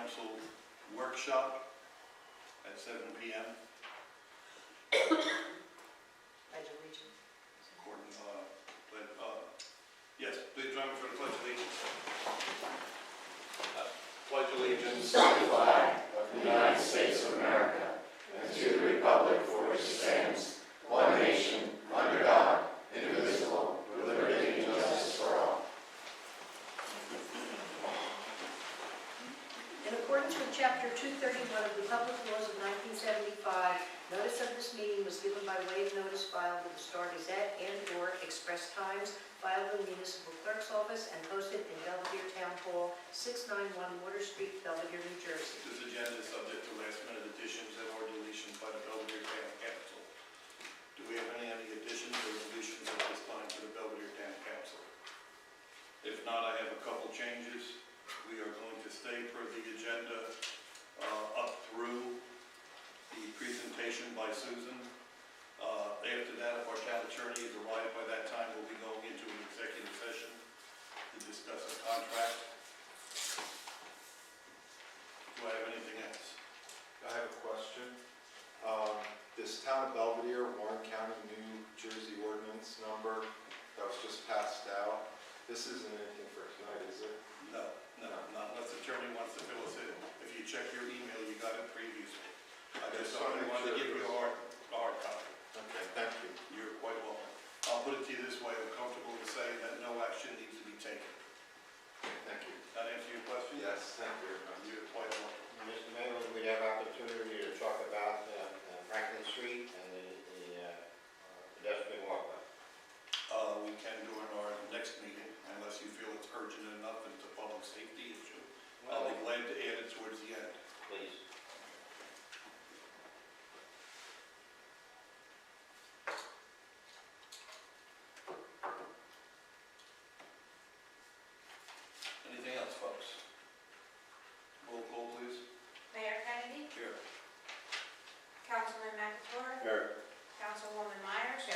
Council workshop at 7 p.m. Pledge allegiance. According, yes, please join me for the Pledge of Allegiance. Pledge allegiance To the flag of the United States of America and to the republic for which it stands, one nation, under God, indivisible, with liberty and justice for all. In accordance with Chapter 231 of the Public Laws of 1975, notice of this meeting was given by way of notice filed with the Star Gazette and/or Express Times, filed in the Municipal Clerk's Office, and posted in Belvedere Town Hall, 691 Water Street, Belvedere, New Jersey. This agenda is subject to last-minute additions and/or deletions by the Belvedere Town Council. Do we have any additions or deletions at this time to the Belvedere Town Council? If not, I have a couple changes. We are going to stay per the agenda up through the presentation by Susan. After that, if our town attorney is arrived by that time, we'll be going into an executive session to discuss a contract. Do I have anything else? I have a question. This Town of Belvedere, Warren County, New Jersey ordinance number that was just passed out, this isn't anything for tonight, is it? No, not unless the attorney wants to fill us in. If you check your email, you got it previously. I just only wanted to give you a hard copy. Okay, thank you. You're quite welcome. I'll put it to you this way. I'm comfortable in saying that no action needs to be taken. Thank you. That answer your question? Yes, thank you. You're quite welcome. Mr. Mayor, we have opportunity to talk about Franklin Street and the pedestrian walkway. We can during our next meeting, unless you feel it's urgent enough and it's a public safety issue. I'll be glad to add it towards the end. Please. Anything else, folks? Roll call, please. Mayor Kennedy, Here. Councilman McAteer, Here. Councilwoman Myers,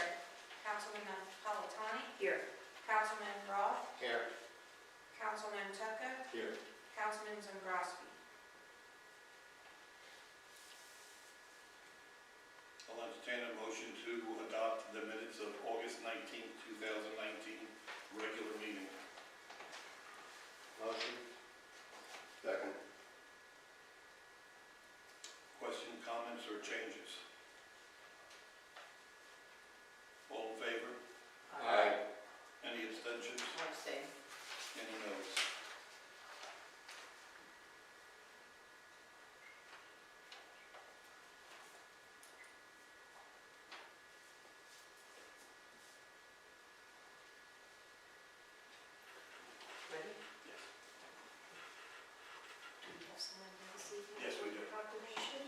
Councilman Napolitani, Here. Councilman Roth, Here. Councilman Tucker, Here. Councilman Zembrowski. I'll entertain a motion to adopt the minutes of August 19th, 2019, regular meeting. Motion. Second. Question, comments, or changes? All in favor? Aye. Any abstentions? Abstain. Any noes? Ready? Yes. Do we have someone here this evening? Yes, we do. Proclamation?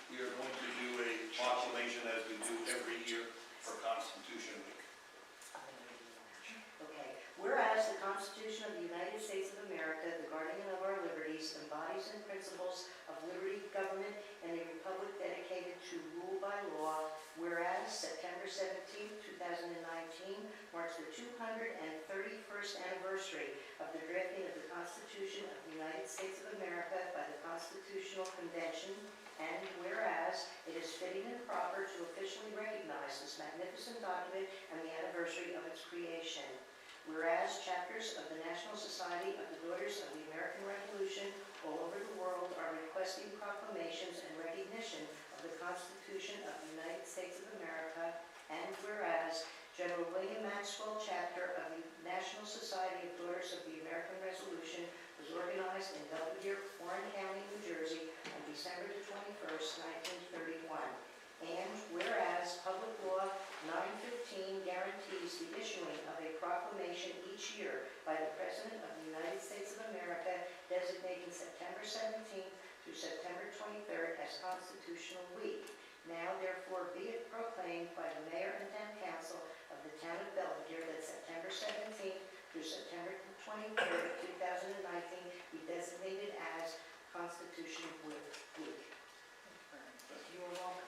We are going to do a proclamation as we do every year for Constitution Week. Okay. Whereas the Constitution of the United States of America, the guardian of our liberties, embodies the principles of liberty, government, and a republic dedicated to rule by law. Whereas September 17, 2019 marks the 231st anniversary of the drafting of the Constitution of the United States of America by the Constitutional Convention. And whereas it is fitting and proper to officially recognize this magnificent document and the anniversary of its creation. Whereas chapters of the National Society of the Daughters of the American Revolution all over the world are requesting proclamations and recognition of the Constitution of the United States of America. And whereas General William Maxwell chapter of the National Society of Daughters of the American Revolution was organized in Belvedere, Warren County, New Jersey on December the 21st, 1931. And whereas Public Law 915 guarantees the issuing of a proclamation each year by the President of the United States of America designating September 17th through September 23rd as Constitutional Week. Now therefore be it proclaimed by the Mayor and Town Council of the Town of Belvedere that September 17th through September 23rd, 2019 be designated as Constitution Week. You are welcome.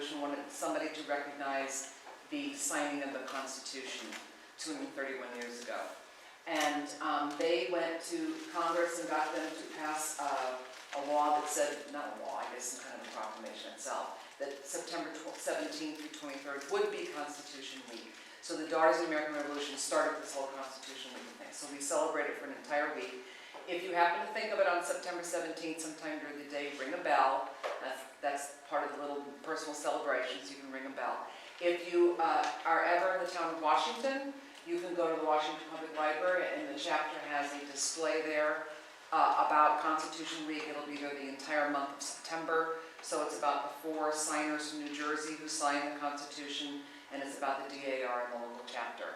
Revolution wanted somebody to recognize the signing of the Constitution 231 years ago. And they went to Congress and got them to pass a law that said, not a law, I guess some kind of a proclamation itself, that September 17th through 23rd would be Constitution Week. So the Daughters of the American Revolution started this whole Constitution Week thing. So we celebrate it for an entire week. If you happen to think of it on September 17th, sometime during the day, ring a bell. That's part of the little personal celebrations. You can ring a bell. If you are ever in the town of Washington, you can go to the Washington Public Library, and the chapter has a display there about Constitution Week. It'll be there the entire month of September. So it's about the 4 signers from New Jersey who signed the Constitution, and it's about the DAR and the local chapter.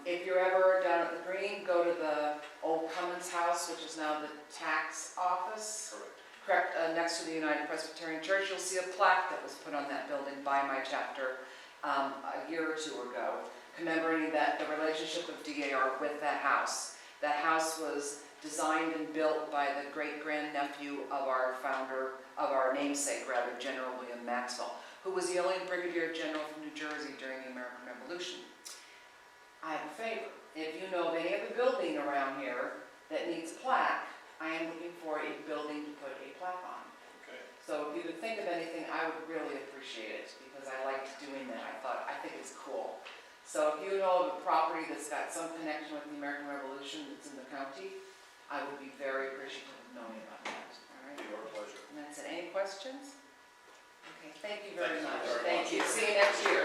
If you're ever down at the Green, go to the old Cummins House, which is now the tax office. Correct. Next to the United Presbyterian Church, you'll see a plaque that was put on that building by my chapter a year or 2 ago, commemorating the relationship of DAR with that house. That house was designed and built by the great-grandnephew of our founder, of our namesake rather, General William Maxwell, who was the only brigadier general from New Jersey during the American Revolution. I have a favor. If you know of any other building around here that needs a plaque, I am looking for a building to put a plaque on. Okay. So if you could think of anything, I would really appreciate it, because I liked doing that. I think it's cool. So if you know of a property that's got some connection with the American Revolution that's in the county, I would be very appreciative of knowing about that. All right? Your pleasure. And that's it. Any questions? Okay, thank you very Thank you much. very Thank much. you. See you next year.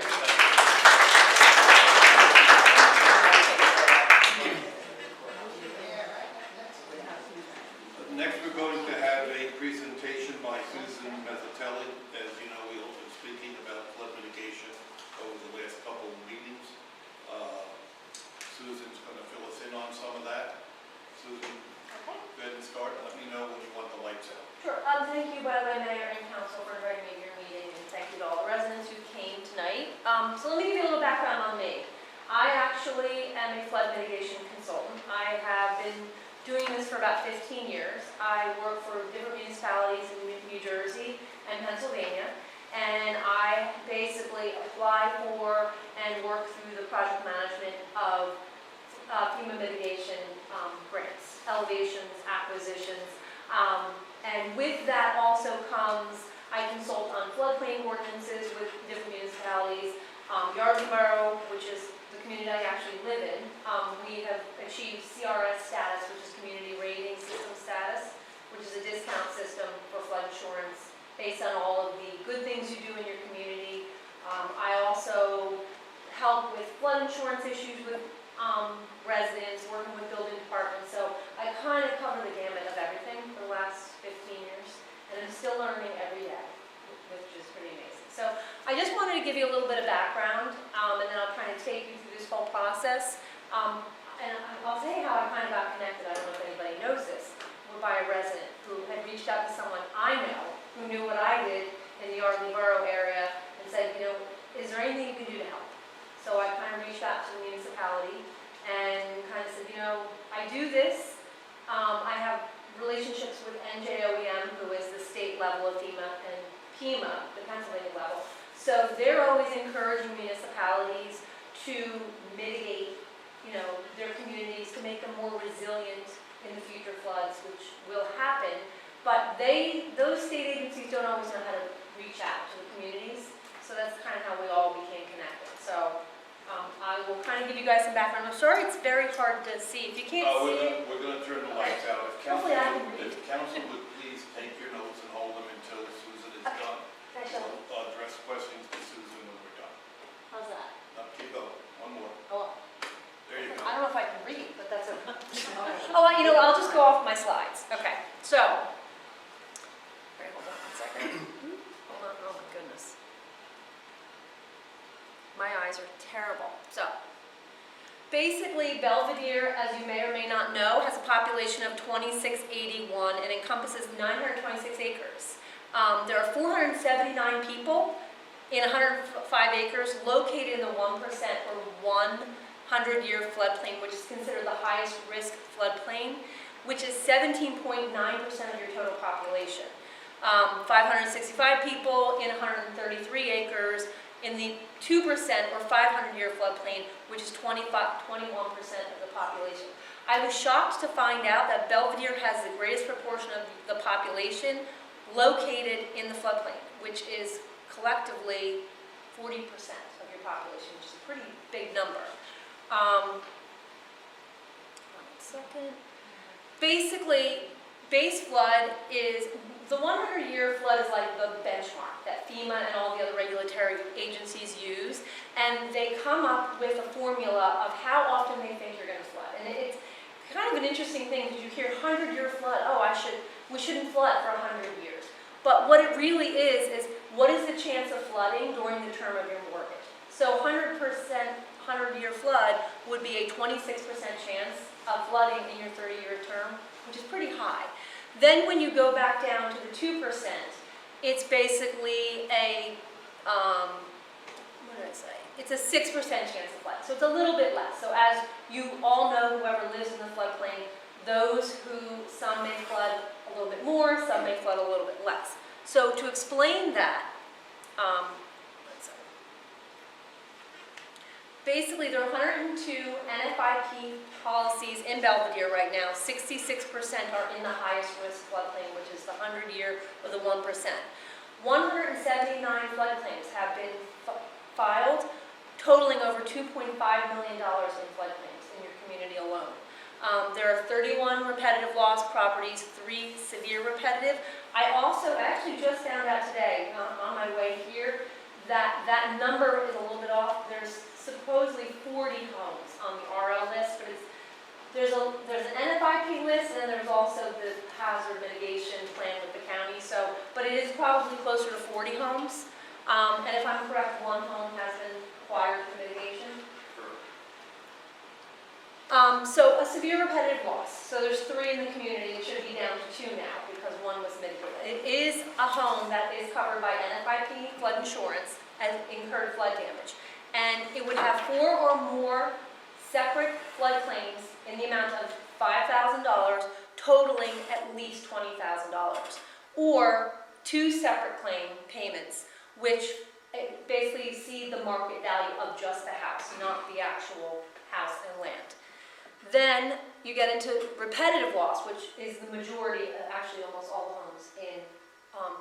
Next, we're going to have a presentation by Susan Mazzatelli. As you know, we've been speaking about flood mitigation over the last couple of meetings. Susan's going to fill us in on some of that. Susan, go ahead and start, and let me know when you want the lights out. Sure. Thank you, by the way, Mayor and Council, for inviting me to your meeting, and thank you to all the residents who came tonight. So let me give you a little background on me. I actually am a flood mitigation consultant. I have been doing this for about 15 years. I work for different municipalities in New Jersey and Pennsylvania, and I basically apply for and work through the project management of FEMA mitigation grants, elevations, acquisitions, and with that also comes, I consult on floodplain ordinances with different municipalities. Yardley Borough, which is the community I actually live in, we have achieved CRS status, which is Community Rating System status, which is a discount system for flood insurance based on all of the good things you do in your community. I also help with flood insurance issues with residents, working with building departments, so I kind of cover the gamut of everything for the last 15 years, and I'm still learning every day, which is pretty amazing. So I just wanted to give you a little bit of background, and then I'll kind of take you through this whole process. And I'll tell you how I kind of got connected. I don't know if anybody knows this. We're by a resident who had reached out to someone I know who knew what I did in the Yardley Borough area and said, you know, is there anything you can do to help? So I kind of reached out to the municipality and kind of said, you know, I do this. I have relationships with NJOEM, who is the state level of FEMA, and PEMA, the Pennsylvania level. So they're always encouraging municipalities to mitigate, you know, their communities, to make them more resilient in the future floods, which will happen. But those state agencies don't always know how to reach out to the communities. So that's kind of how we all became connected. So I will kind of give you guys some background. I'm sorry it's very hard to see. If you can't see it. We're going to turn the lights out. Hopefully I can read. If council would please take your notes and hold them until Susan is Okay. done. I shall. We'll address questions to Susan when we're done. How's that? Now, keep going. One more. Oh, There you go. I don't know if I can read, but that's okay. Oh, well, you know, I'll just go off my slides. Okay, so. All right, hold on one second. Hold on, oh my goodness. My eyes are terrible. So, basically, Belvedere, as you may or may not know, has a population of 2681 and encompasses 926 acres. There are 479 people in 105 acres located in the 1% or 100-year floodplain, which is considered the highest risk floodplain, which is 17.9% of your total population. 565 people in 133 acres in the 2% or 500-year floodplain, which is 21% of the population. I was shocked to find out that Belvedere has the greatest proportion of the population located in the floodplain, which is collectively 40% of your population, which is a pretty big number. One second. Basically, base flood is, the 100-year flood is like the benchmark that FEMA and all the other regulatory agencies use, and they come up with a formula of how often they think you're going to flood. And it's kind of an interesting thing because you hear 100-year flood, oh, we shouldn't flood for 100 years. But what it really is what is the chance of flooding during the term of your mortgage? So 100%, 100-year flood would be a 26% chance of flooding in your 30-year term, which is pretty high. Then when you go back down to the 2%, it's basically a, what did I say? It's a 6% chance of flood. So it's a little bit less. So as you all know, whoever lives in the floodplain, those who, some may flood a little bit more, some may flood a little bit less. So to explain that, basically there are 102 NFIP policies in Belvedere right now. 66% are in the highest risk floodplain, which is the 100-year or the 1%. 179 flood claims have been filed, totaling over $2.5 million in flood claims in your community alone. There are 31 repetitive loss properties, 3 severe repetitive. I actually just found out today, on my way here, that that number is a little bit off. There's supposedly 40 homes on the RL list, but there's an NFIP list, and then there's also the hazard mitigation plan with the county. So, but it is probably closer to 40 homes. And if I'm correct, 1 home has been acquired for mitigation. So a severe repetitive loss. So there's 3 in the community. It should be down to 2 now because 1 was mitigated. It is a home that is covered by NFIP flood insurance and incurred flood damage. And it would have 4 or more separate flood claims in the amount of $5,000, totaling at least $20,000, or 2 separate claim payments, which basically exceed the market value of just the house, not the actual house and land. Then you get into repetitive loss, which is the majority, actually almost all the homes in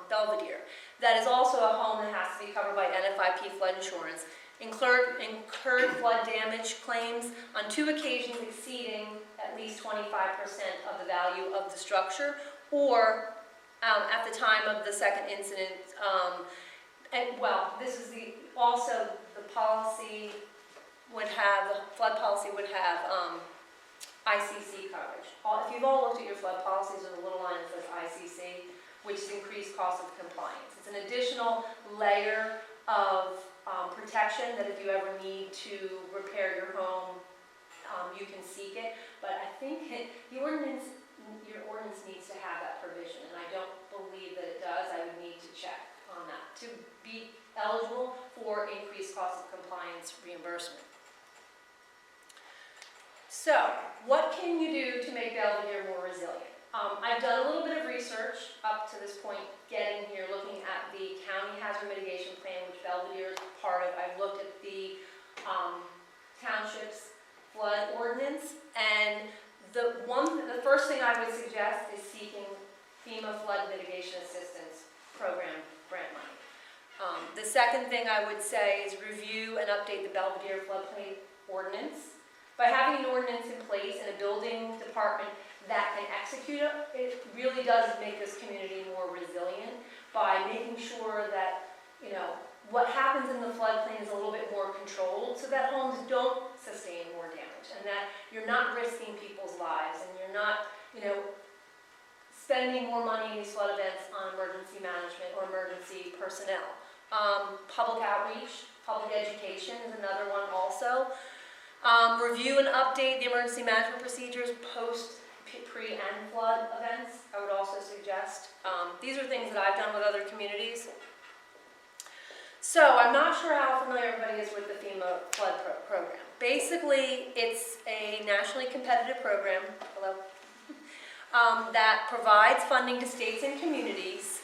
Belvedere. That is also a home that has to be covered by NFIP flood insurance. Incurred flood damage claims on 2 occasions exceeding at least 25% of the value of the structure, or at the time of the second incident, this is also the policy would have, the flood policy would have ICC coverage. If you've all looked at your flood policies, there's a little line that says ICC, which is increased cost of compliance. It's an additional layer of protection that if you ever need to repair your home, you can seek it. But I think your ordinance needs to have that provision, and I don't believe that it does. I would need to check on that to be eligible for increased cost of compliance reimbursement. So, what can you do to make Belvedere more resilient? I've done a little bit of research up to this point, getting here, looking at the county hazard mitigation plan, which Belvedere is part of. I've looked at the township's flood ordinance, and the first thing I would suggest is seeking FEMA flood mitigation assistance program grant money. The second thing I would say is review and update the Belvedere floodplain ordinance. By having an ordinance in place and a building department that can execute it, it really does make this community more resilient by making sure that, what happens in the floodplain is a little bit more controlled so that homes don't sustain more damage and that you're not risking people's lives and you're not, spending more money in these flood events on emergency management or emergency personnel. Public outreach, public education is another one also. Review and update the emergency management procedures post, pre, and flood events, I would also suggest. These are things that I've done with other communities. So I'm not sure how familiar everybody is with the FEMA flood program. Basically, it's a nationally competitive program that provides funding to states and communities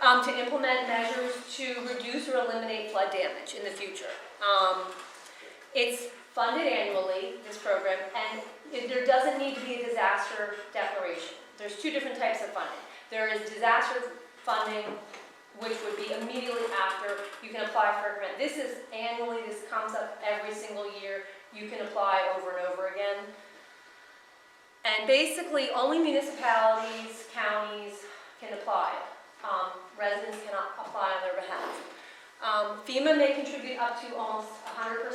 to implement measures to reduce or eliminate flood damage in the future. It's funded annually, this program, and there doesn't need to be a disaster declaration. There's two different types of funding. There is disaster funding, which would be immediately after you can apply for a grant. This is annually, this comes up every single year. You can apply over and over again. And basically, only municipalities, counties can apply. Residents cannot apply on their behalf. FEMA may contribute up to almost 100%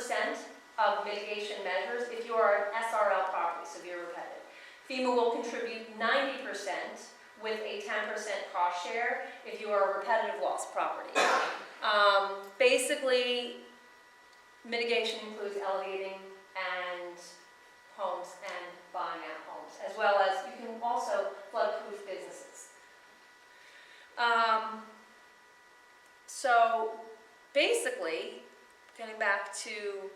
of mitigation measures if you are an SRL property, severe repetitive. FEMA will contribute 90% with a 10% cost share if you are a repetitive loss property. Basically, mitigation includes elevating and homes and buying out homes, as well as you can also flood-proof businesses. So basically, getting back to,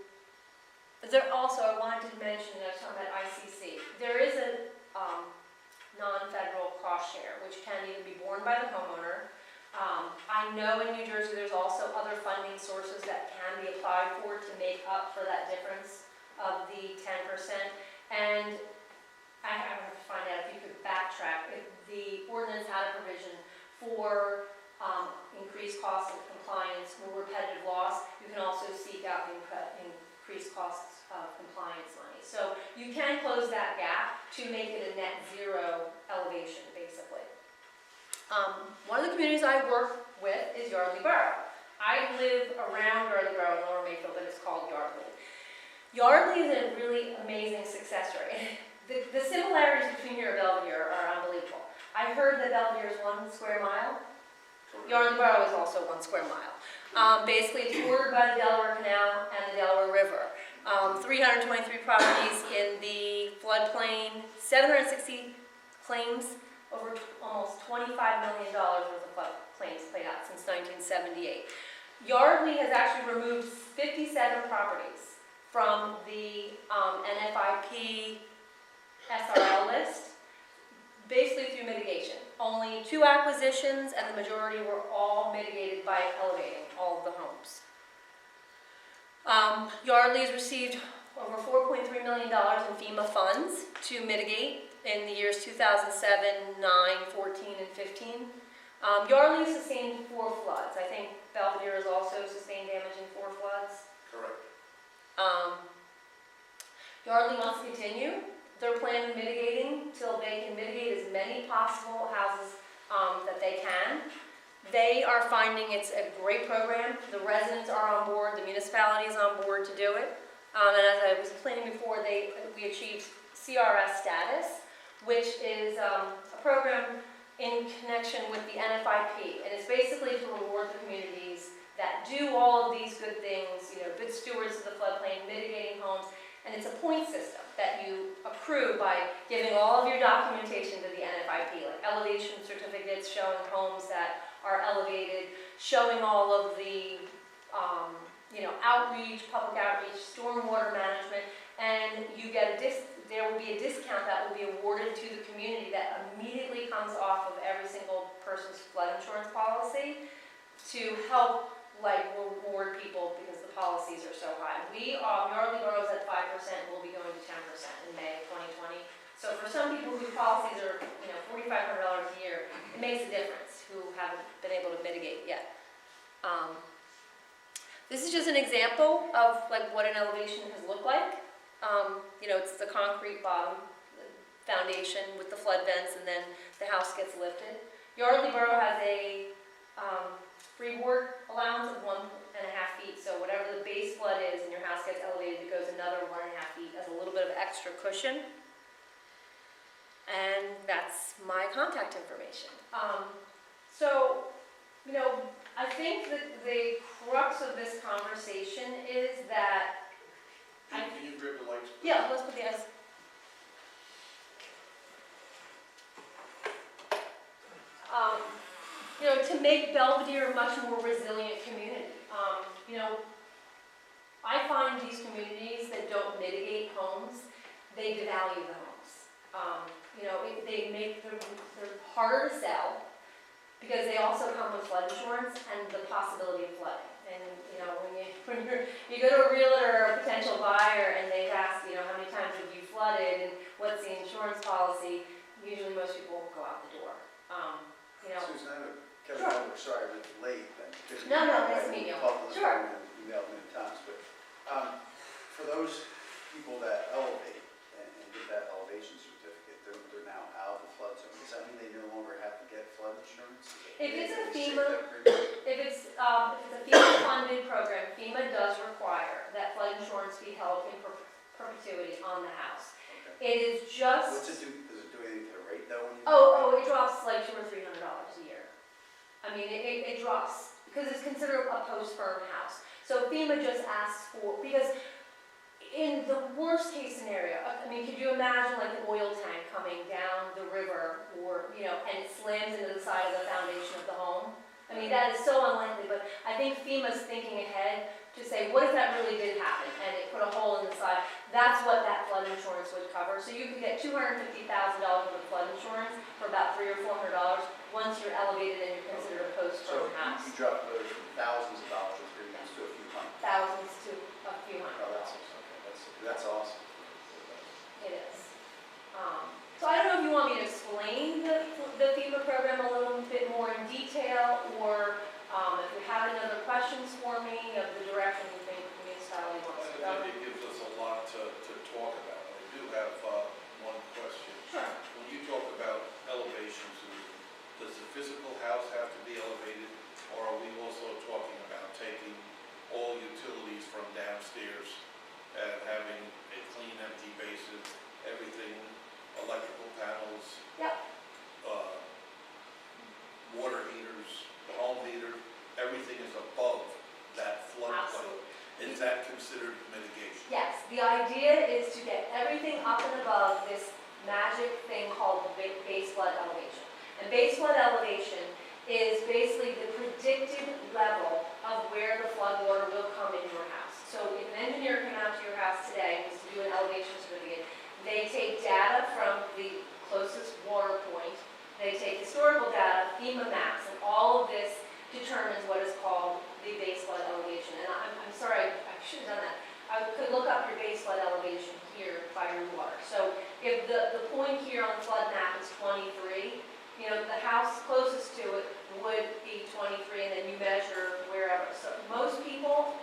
there also, I wanted to mention, I was talking about ICC, there is a non-federal cost share, which can either be borne by the homeowner. I know in New Jersey there's also other funding sources that can be applied for to make up for that difference of the 10%. And I have to find out if you could backtrack, if the ordinance had a provision for increased costs of compliance or repetitive loss. You can also seek out increased costs of compliance money. So you can close that gap to make it a net zero elevation, basically. One of the communities I work with is Yardley Borough. I live around Yardley Borough in Lower Mayfield, but it's called Yardley. Yardley is a really amazing success story. The similarities between here and Belvedere are unbelievable. I heard that Belvedere is 1 square mile. Yardley Borough is also 1 square mile. Basically, it's bordered by the Delaware Canal and the Delaware River. 323 properties in the floodplain, 760 claims, over almost $25 million worth of flood claims played out since 1978. Yardley has actually removed 57 properties from the NFIP SRL list, basically through mitigation. Only 2 acquisitions, and the majority were all mitigated by elevating all of the homes. Yardley has received over $4.3 million in FEMA funds to mitigate in the years 2007, 9, 14, and 15. Yardley sustained 4 floods. I think Belvedere has also sustained damage in 4 floods. Correct. Yardley wants to continue their plan of mitigating till they can mitigate as many possible houses that they can. They are finding it's a great program. The residents are on board, the municipality is on board to do it. And as I was explaining before, we achieved CRS status, which is a program in connection with the NFIP. And it's basically to reward the communities that do all of these good things, good stewards of the floodplain, mitigating homes. And it's a point system that you accrue by giving all of your documentation to the NFIP, like elevation certificates showing homes that are elevated, showing all of the outreach, public outreach, stormwater management, and you get there will be a discount that will be awarded to the community that immediately comes off of every single person's flood insurance policy to help reward people because the policies are so high. Yardley Borough's at 5%, we'll be going to 10% in May of 2020. So for some people whose policies are $4,500 a year, it makes a difference who haven't been able to mitigate yet. This is just an example of what an elevation has looked like. It's the concrete bottom, the foundation with the flood vents, and then the house gets lifted. Yardley Borough has a freeboard allowance of 1.5 feet, so whatever the base flood is and your house gets elevated, it goes another 1.5 feet as a little bit of extra cushion. And that's my contact information. I think that the crux of this conversation is that Can you grab the lights? yeah, let's put the S. To make Belvedere a much more resilient community. I find these communities that don't mitigate homes, they devalue the homes. They make them, they're harder to sell. because they also come with flood insurance and the possibility of flooding. And, you know, when you go to a realtor or a potential buyer and they've asked, you know, how many times have you flooded and what's the insurance policy, usually most people go out the door. You know, Susan, Kevin Sure. Holbrook, sorry I was late. No, nice to meet you. Talked to this Sure. woman and emailed many times, but for those people that elevate and get that elevation certificate, they're now out of the flood zone. Does that mean they no longer have to get flood insurance? If it's a They save FEMA- that premium? if it's a FEMA-funded program, FEMA does require that flood insurance be held in perpetuity on the house. Okay. It is just. What's it do, does it do anything to the rate though? when you- Oh, it drops like $200 or $300 a year. I mean, it drops, because it's considered a post-firm house. So FEMA just asks for, because in the worst case scenario, I mean, could you imagine like an oil tank coming down the river or, you know, and it slams into the side of the foundation of the home? I mean, that is so unlikely, but I think FEMA's thinking ahead to say, what if that really did happen? And it put a hole in the side. That's what that flood insurance would cover. So you could get $250,000 worth of flood insurance for about $300 or $400 once you're elevated and you're considered a So post-firm house. you drop those from thousands of dollars of premiums to a few hundred. Thousands to a few hundred Oh, dollars. that's awesome. It is. So I don't know if you want me to explain the FEMA program a little bit more in detail, or if you have any other questions for me of the direction you think the municipality wants to go. I think it gives us a lot to talk about. I do have one question. Sure. When you talk about elevations, does the physical house have to be elevated, or are we also talking about taking all utilities from downstairs and having a clean, empty basin, everything, electrical panels? Yep. Water heaters, the home heater, everything is above that floodplain. Absolutely. Is that considered mitigation? Yes, the idea is to get everything up and above this magic thing called base flood elevation. And base flood elevation is basically the predicted level of where the flood water will come in your house. So if an engineer came out to your house today, was to do an elevation certificate, they take data from the closest water point, they take historical data, FEMA maps, and all of this determines what is called the base flood elevation. And I'm sorry, I should have done that. I could look up your base flood elevation here by your water. So if the point here on the flood map is 23, you know, the house closest to it would be 23, and then you measure wherever. So most people,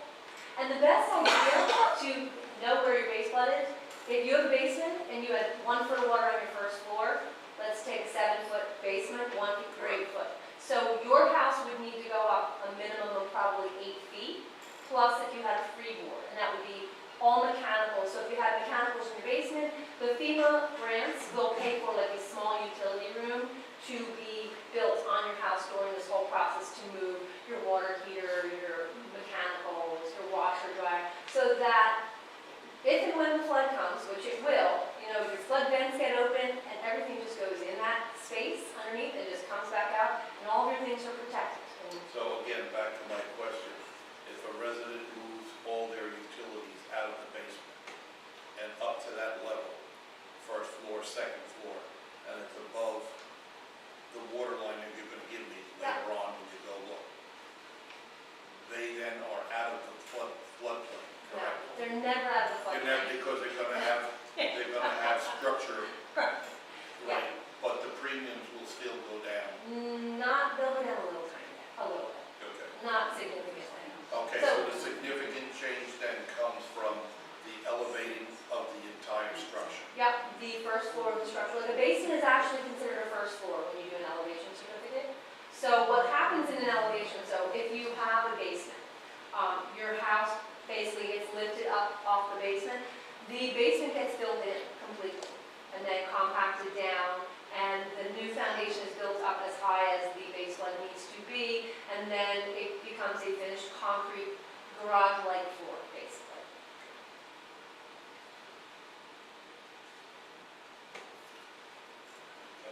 and the best idea to know where your base flood is, if you have a basement and you had 1 foot of water on your first floor, let's take a 7-foot basement, 1 foot or 8 foot. So your house would need to go up a minimum of probably 8 feet, plus if you had a freeboard, and that would be all mechanical. So if you had mechanicals in your basement, the FEMA grants will pay for like a small utility room to be built on your house during this whole process, to move your water heater, your mechanicals, your washer, dryer, so that if and when the flood comes, which it will, you know, your flood vents get open and everything just goes in that space underneath and just comes back out, and all of your things are protected. And So again, back to my question, if a resident moves all their utilities out of the basement and up to that level, first floor, second floor, and it's above the water line that you're gonna give me later on when you go look, they then are out of the floodplain, no, correct? they're never out of the flood. Because they're gonna have structure, right, but the premiums will still go down. They'll go down a little tiny bit, a little bit, Okay. not significantly. Okay, so the significant change then comes from the elevating of the entire structure. Yep, the first floor of the structure. Like a basement is actually considered a first floor when you do an elevation certificate. So what happens in an elevation, so if you have a basement, your house basically gets lifted up off the basement, the basement gets filled in completely and then compacted down, and the new foundation is built up as high as the base flood needs to be, and then it becomes a finished concrete garage-like floor, basically.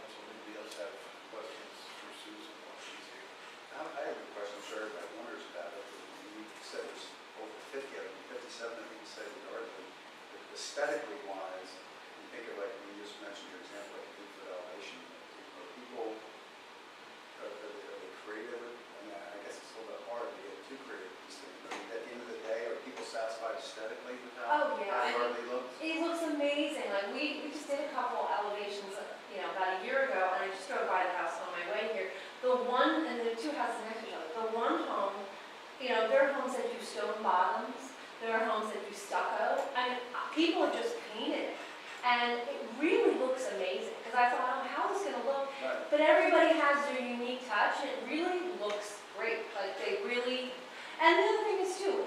So anybody else have questions for Susan while she's here? I have a question, sir, that wonders about it. You said it was over 50 of them, 57, I think you said in the article. Aesthetically wise, you think of like, you just mentioned your example of 8-foot elevation. Are people, are creative with, I guess it's a little bit hard to get too creative with these things, but at the end of the day, are people satisfied aesthetically with Oh, how yeah, how yardly looks? It looks amazing, like, we just did a couple elevations, about a year ago, and I just drove by the house on my way here. The one, and the two houses next to each other, the one home, there are homes that do stone bottoms, there are homes that do stucco, people have just painted it, and it really looks amazing, because I thought, oh, how is this gonna look? Right. But everybody has their unique touch, and it really looks great, like, they really, and the other thing is too,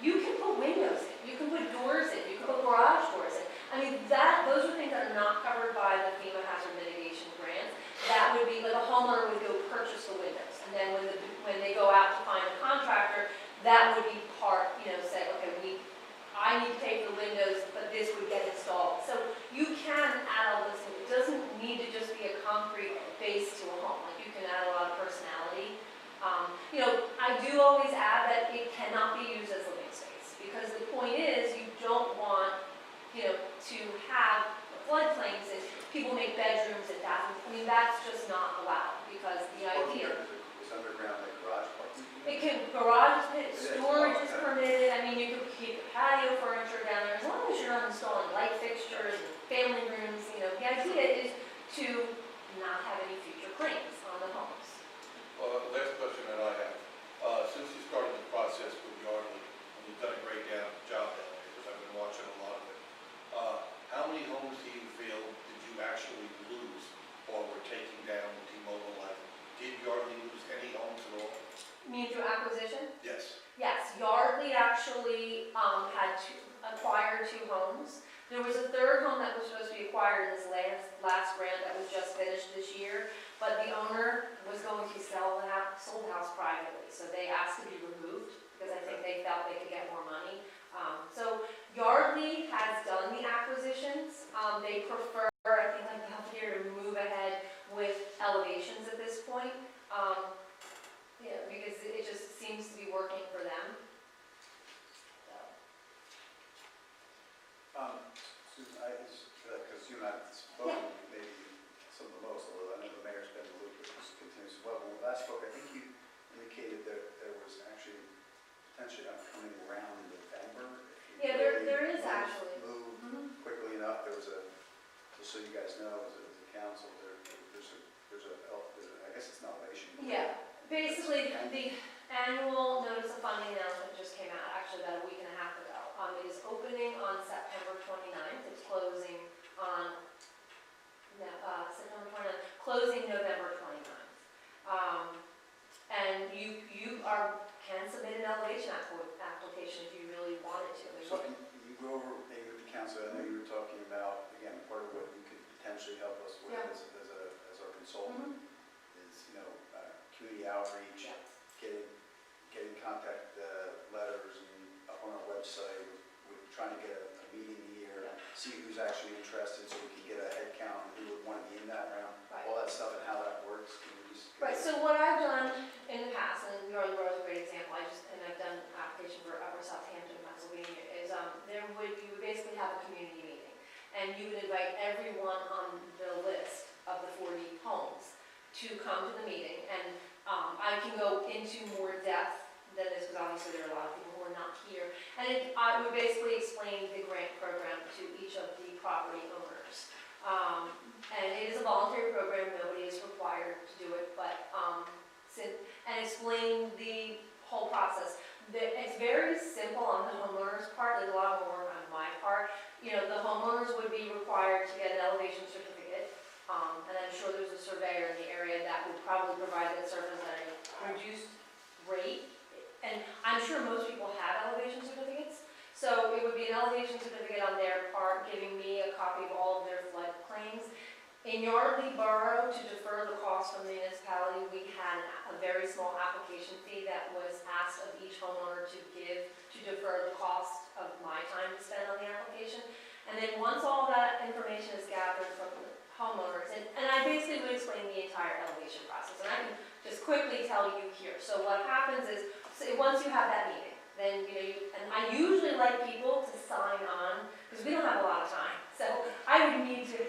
you can put windows in, you can put doors in, you can put garage doors in. Those are things that are not covered by the FEMA hazard mitigation grants. That would be, like a homeowner would go purchase the windows, and then when they go out to find a contractor, that would be part, say, okay, I need to pay for the windows, but this would get installed. So you can add all this, it doesn't need to just be a concrete base to a home, like you can add a lot of personality. I do always add that it cannot be used as living space, because the point is, you don't want, to have floodplains and people make bedrooms and bathrooms. That's just not allowed, because the idea. It's underground, like garage parking. It can, garage, storage is permitted, you could keep patio furniture down there, as long as you're not installing light fixtures and family rooms, the idea is to not have any future claims on the homes. Well, the last question that I have, since you started the process with Yardley, and you've done a great job down there, because I've been watching a lot of it, how many homes do you feel did you actually lose or were taking down with T-Mobile Life? Did Yardley lose any homes at all? You mean through acquisition? Yes. Yes, Yardley actually had to acquire 2 homes. There was a third home that was supposed to be acquired in this last grant that was just finished this year, but the owner was going to sold the house privately, so they asked to be removed because I think they felt they could get more money. So Yardley has done the acquisitions. They prefer, I think, like Belvedere, to move ahead with elevations at this point. Because it just seems to be working for them. Susan, because you and I have spoken maybe some of the most, although I know the mayor's been in the loop with this continuous well. When we last spoke, I think you indicated that there was actually potentially coming around in November. Yeah, there is actually. Move quickly enough. There was just so you guys know, as a council, there's a I guess it's not elevation. Yeah, basically the annual notice of funding announcement just came out actually about a week and a half ago. It is opening on September 29th. It's closing on September 29th, closing November 29th. And you can submit an elevation application if you really wanted to. So can you go over maybe with the council, I know you were talking about, again, part of what you could potentially help us with as our consultant is, community outreach, getting contact letters and up on our website, we're trying to get a meeting here, see who's actually interested so we can get a head count on who would want to be in that round, all that stuff and how that works. Can you just Right, so what I've done in the past, and Yardley Borough is a great example, I've done an application for Upper Southampton, Pennsylvania, is you would basically have a community meeting, and you would invite everyone on the list of the 40 homes to come to the meeting, and I can go into more depth than this, because obviously there are a lot of people who are not here, and I would basically explain the grant program to each of the property owners. And it is a voluntary program, nobody is required to do it, but, and explain the whole process. It's very simple on the homeowner's part, there's a lot more on my part. The homeowners would be required to get an elevation certificate, and I'm sure there's a surveyor in the area that would probably provide that service at a reduced rate. And I'm sure most people have elevation certificates, so it would be an elevation certificate on their part, giving me a copy of all of their flood claims. In Yardley Borough, to defer the cost from the municipality, we had a very small application fee that was asked of each homeowner to give to defer the cost of my time to spend on the application. And then once all that information is gathered from the homeowners, and I basically would explain the entire elevation process, and I can just quickly tell you here. So what happens is, once you have that meeting, then and I usually like people to sign on, because we don't have a lot of time. So I would need to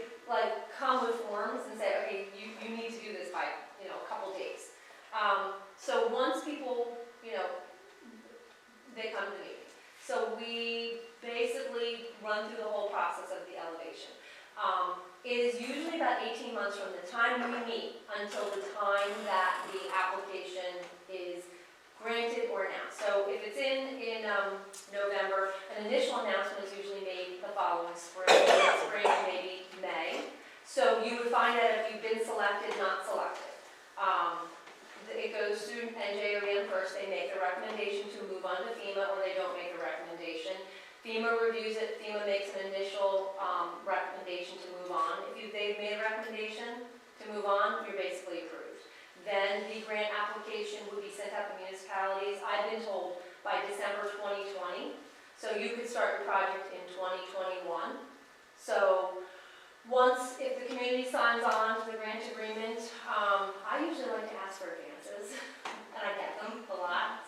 come with forms and say, okay, you need to do this by a couple days. run through the whole process of the elevation. It is usually about 18 months from the time we meet until the time that the application is granted or announced. So if it's in November, an initial announcement is usually made the following spring, maybe May. So you would find out if you've been selected, not selected. It goes through NJOEM first. They make a recommendation to move on to FEMA, or they don't make a recommendation. FEMA reviews it. FEMA makes an initial recommendation to move on. If they've made a recommendation to move on, you're basically approved. Then the grant application would be sent out to municipalities, I've been told, by December 2020. So you could start your project in 2021. So once, if the community signs on to the grant agreement, I usually like to ask for advances, and I get them a lot.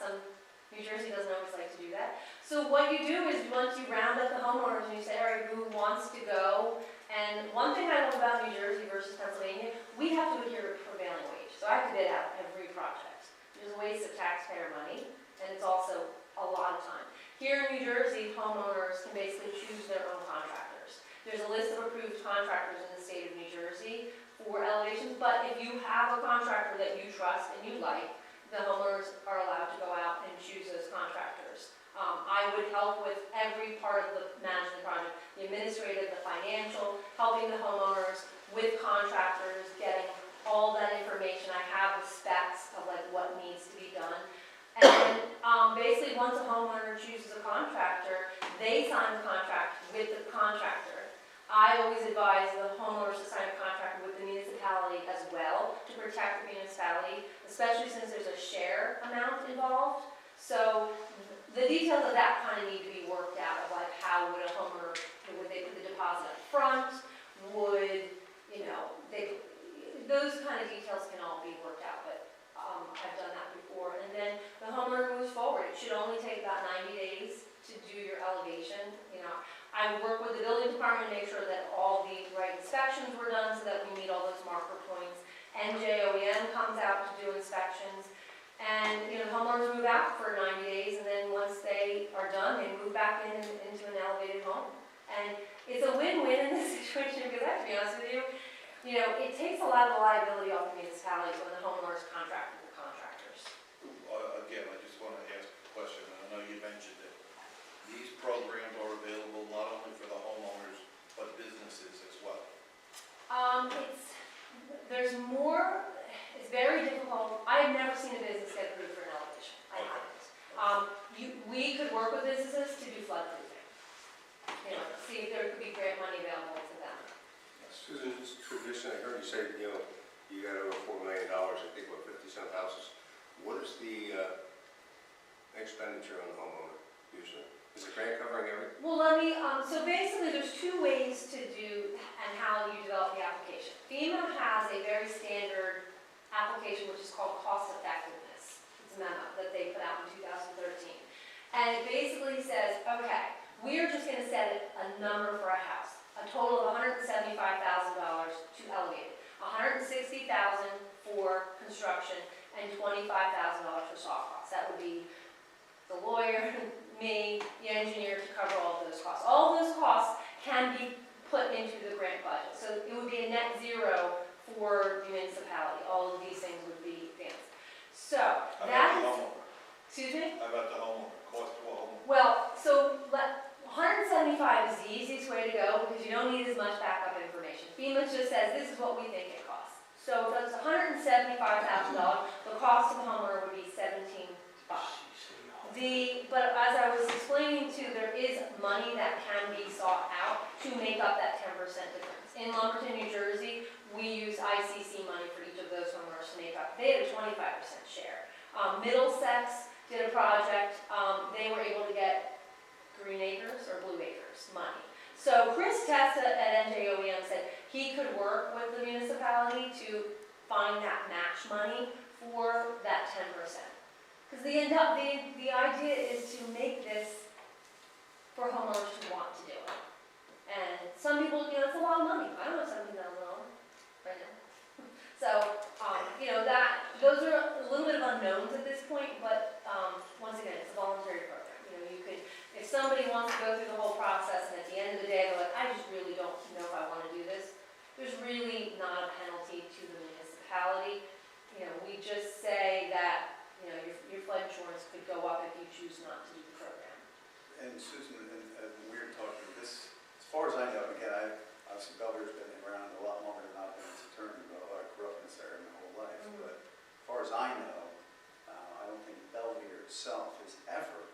New Jersey doesn't always like to do that. So what you do is once you round up the homeowners and you say, all right, who wants to go? And one thing I love about New Jersey versus Pennsylvania, we have to adhere to prevailing wage. So I have to bid out every project. There's a waste of taxpayer money, and it's also a lot of time. Here in New Jersey, homeowners can basically choose their own contractors. There's a list of approved contractors in the state of New Jersey for elevations, but if you have a contractor that you trust and you like, the homeowners are allowed to go out and choose those contractors. I would help with every part of the management project, the administrative, the financial, helping the homeowners with contractors, getting all that information. I have the specs of like what needs to be done. And then basically once a homeowner chooses a contractor, they sign the contract with the contractor. I always advise the homeowners to sign a contract with the municipality as well to protect the municipality, especially since there's a share amount involved. So the details of that kind of need to be worked out, of like how would a homeowner, would they put the deposit up front? Would, those kind of details can all be worked out, but I've done that before. And then the homeowner moves forward. It should only take about 90 days to do your elevation. I work with the building department to make sure that all the right inspections were done so that we meet all those marker points. NJOEM comes out to do inspections. And, the homeowners move out for 90 days, and then once they are done, they move back into an elevated home. And it's a win-win in this situation, because I have to be honest with you, it takes a lot of the liability off the municipalities when the homeowners contract with the contractors. Again, I just want to ask a question, and I know you mentioned it. These programs are available not only for the homeowners, but businesses as well. There's more. It's very difficult. I've never seen a business get approved for an elevation. I haven't. We could work with businesses to do floodproofing. See if there could be grant money available to them. Susan, it's tradition, I heard you say, you got over $4 million, I think, 50-some houses. What is the expenditure on the homeowner usually? Is the grant covering everything? Well, so basically there's two ways to do and how you develop the application. FEMA has a very standard application which is called cost effectiveness. It's a memo that they put out in 2013. And it basically says, okay, we are just going to set a number for a house, a total of $175,000 to elevate it, $160,000 for construction, and $25,000 for soft costs. That would be the lawyer, me, the engineer, to cover all of those costs. All those costs can be put into the grant budget. So it would be a net zero for the municipality. All of these things would be advanced. So How about that the is, homeowner? excuse me? How about the homeowner? Cost to a homeowner? Well, so 175 is the easiest way to go because you don't need as much backup information. FEMA just says this is what we think it costs. So if it's $175,000, the cost to the homeowner would be $17,500. But as I was explaining too, there is money that can be sought out to make up that 10% difference. In Lumberton, New Jersey, we use ICC money for each of those homeowners to make up. They had a 25% share. Middlesex did a project. They were able to get Green Acres or Blue Acres money. So Chris Testa at NJOEM said he could work with the municipality to find that match money for that 10%. Because the idea is to make this for homeowners who want to do it. And some people, it's a lot of money. I don't know $17,000 right now. So, those are a little bit of unknowns at this point, but once again, it's a voluntary program. If somebody somebody wants to go through the whole process and at the end of the day, they're like, I just really don't know if I want to do this, there's really not a penalty to the municipality. You know, we just say that, you know, your flood insurance could go up if you choose not to do the program. And Susan, and we were talking, this, as far as I know, again, obviously Belvedere's been around a lot longer than I've been its attorney, but I grew up in this area my whole life. Mhm. But as far as I know, I don't think Belvedere itself has ever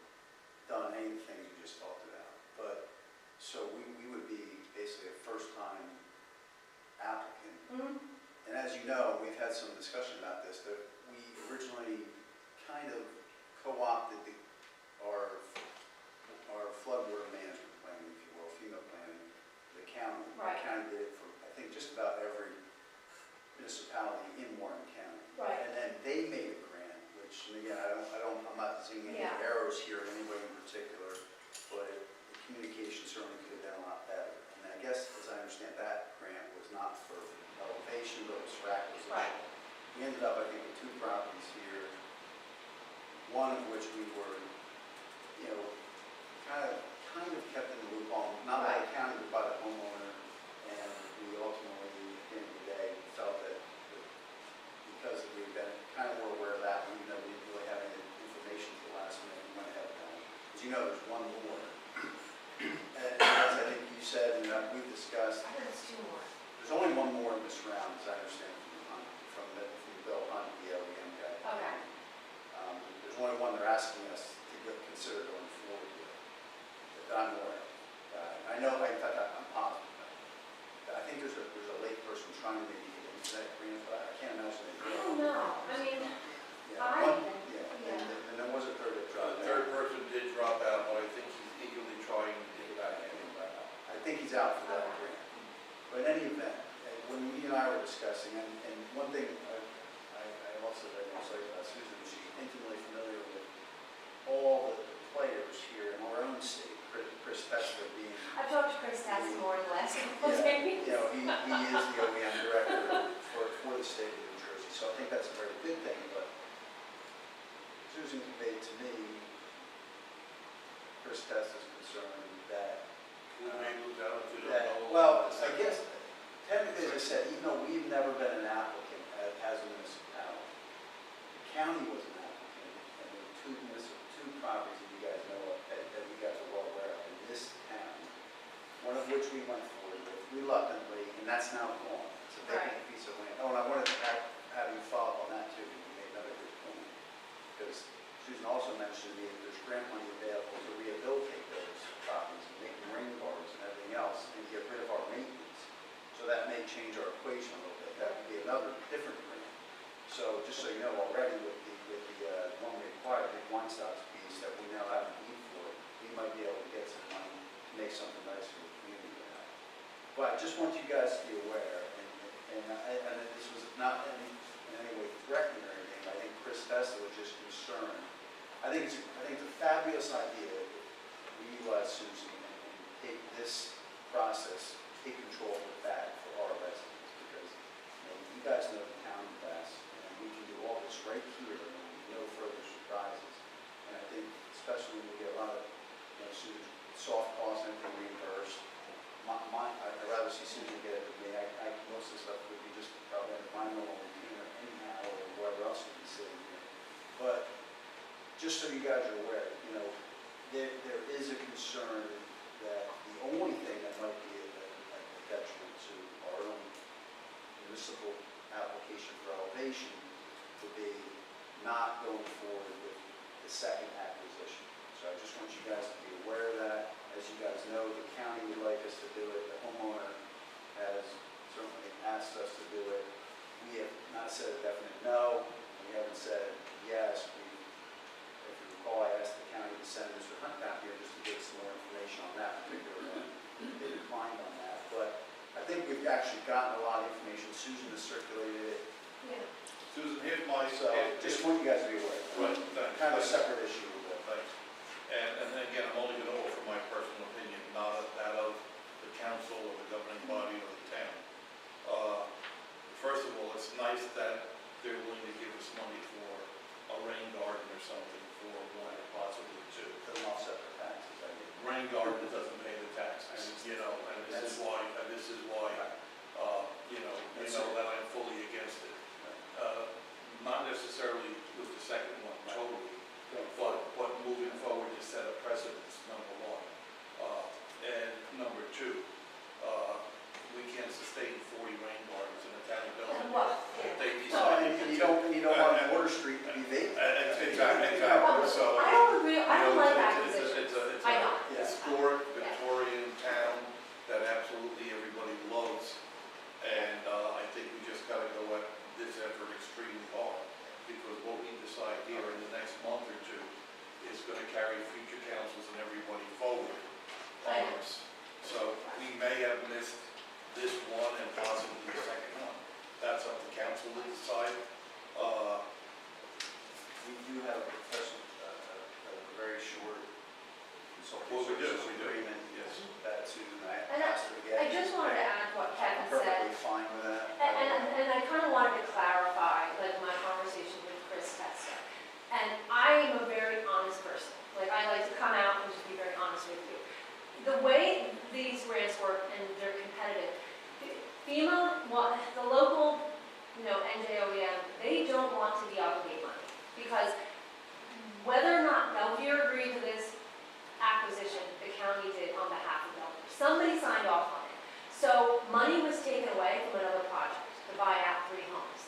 done anything you just talked about. But, so we would be basically a first-time applicant. Mm-hmm. And as you know, we've had some discussion about this, that we originally kind of co-opted our floodwater management plan, if you will, FEMA planning, the county. Right. The county did it for, I think, just about every municipality in Warren County. Right. And then they made a grant, which, and again, I'm not seeing any Yeah. arrows here in any way in particular, but the communication certainly could have been a lot better. And I guess, as I understand, that grant was not for elevation, but it was for acquisition. Right. We ended up, I think, with 2 properties here, one of which we were, you know, kind of kept in the loop on, not by the county, but by the homeowner. And we ultimately, at the end of the day, felt that because we've been kind of more aware of that, even though we didn't really have any information to the last minute, we went ahead with that. As you know, there's one more. And as I think you said, and we've discussed, I heard it's 2 more. there's only one more in this round, as I understand from Bill Hunt, the OEM guy. Okay. There's only one they're asking us to consider going forward with, that I'm aware of. I know, in fact, I'm positive. I think there's a late person trying to maybe get into that grant, but I can't imagine they I will. don't know, I mean, Yeah, I- yeah, and there was a third that dropped The out. third person did drop out, but I think he's eagerly trying to get back in. I think he's out for that grant. But in any event, when you and I were discussing, and one thing I also read in Susan, she's intimately familiar with all the players here in our own state, Chris Tester being, I've talked to Chris Tassie more in the last couple of days. you know, he is the OEM director for the state of New Jersey, so I think that's a very good thing, but Susan conveyed to me, Chris Tester's concern that Who may lose out if you don't that, know? well, I guess, technically, as I said, even though we've never been an applicant as a municipality, the county was an applicant, and there were 2 properties that you guys know of, that you guys are well aware of in this town, one of which we went forward with reluctantly, and that's now gone. It's a vacant piece of land. Oh, and I wanted to have you follow up on that too, you made another good point. Because Susan also mentioned to me that there's grant money available to rehabilitate those properties and make them rain gardens and everything else and get rid of our maintenance. So that may change our equation a little bit. That would be another different grant. So just so you know, already with the one we acquired, the Weinstock's piece that we now have a need for, we might be able to get some money to make something nice for the community with that. But I just want you guys to be aware, and this was not in any way threatening or anything. I think Chris Testa was just concerned. I think it's a fabulous idea if we utilize Susan and take this process, take control of that for our residents, because you guys know the town best, and we can do all this right here, and no further surprises. And I think, especially when we get a lot of, Susan, soft costs and everything reimbursed, I'd rather see Susan get it than me. Most of the stuff would be just probably my normal retainer anyhow, or whoever else would be sitting here. But just so you guys are aware, there is a concern that the only thing that might be a detriment to our own municipal application for elevation would be not going forward with the second acquisition. So I just want you guys to be aware of that. As you guys know, the county would like us to do it. The homeowner has certainly asked us to do it. We have not said a definite no. We haven't said yes. If you recall, I asked the county to send Mr. Hunt down here just to get some more information on that particular one. They declined on that. But I think we've actually gotten a lot of information. Susan has circulated it. Yeah. Susan, here's my, So just want you guys to be aware. Right, thanks. Kind of a separate issue. Thanks. And again, I'm only going to offer my personal opinion, not that of the council or the governing body or the town. First of all, it's nice that they're willing to give us money for a rain garden or something for one or possibly 2. Doesn't offset the taxes, I think. rain garden doesn't pay the tax, and, you know, and this is why, you know that I'm fully against it. Not necessarily with the second one totally, but moving forward to set a precedence, number one. And number two, we can't sustain 40 rain gardens in the town of Belmont. Well, If they Well, decide. and you don't want Water Street to be vacant. Exactly, so. I don't agree, I don't like It's acquisitions. a I know. historic Victorian town that absolutely everybody loves. And I think we just gotta go at this effort extremely hard, because what we decide here in the next month or two is gonna carry future councils and everybody forward on us. So we may have missed this one and possibly the second one. That's up to council to decide. We do have a very short consulting Well, we do, services we do. agreement. Yes. That Susan and I And asked her to get. I just wanted to add what Kevin I'm said. perfectly fine with that. And I kind of wanted to clarify, like, my conversation with Chris Testa. And I am a very honest person. Like, I like to come out and just be very honest with you. The way these grants work, and they're competitive, FEMA, the local, NJOEM, they don't want to be obligated money. Because whether or not Belvedere agreed to this acquisition, the county did on behalf of Belvedere. Somebody signed off on it. So money was taken away from another project to buy out 3 homes.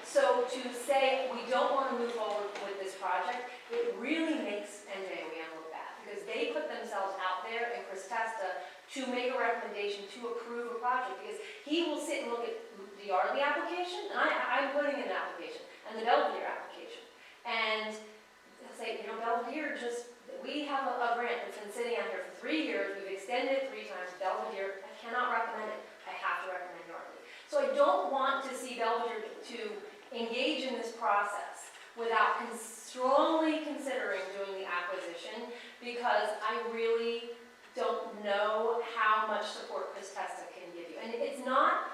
So to say we don't want to move forward with this project, it really makes NJOEM look bad, because they put themselves out there, and Chris Testa, to make a recommendation to approve a project, because he will sit and look at the Yardley application, and I'm putting in an application, and the Belvedere application. And they'll say, Belvedere we have a grant that's been sitting out here for 3 years, we've extended it 3 times, Belvedere, I cannot recommend it, I have to recommend Yardley. So I don't want to see Belvedere to engage in this process without strongly considering doing the acquisition, because I really don't know how much support Chris Testa can give you. And it's not,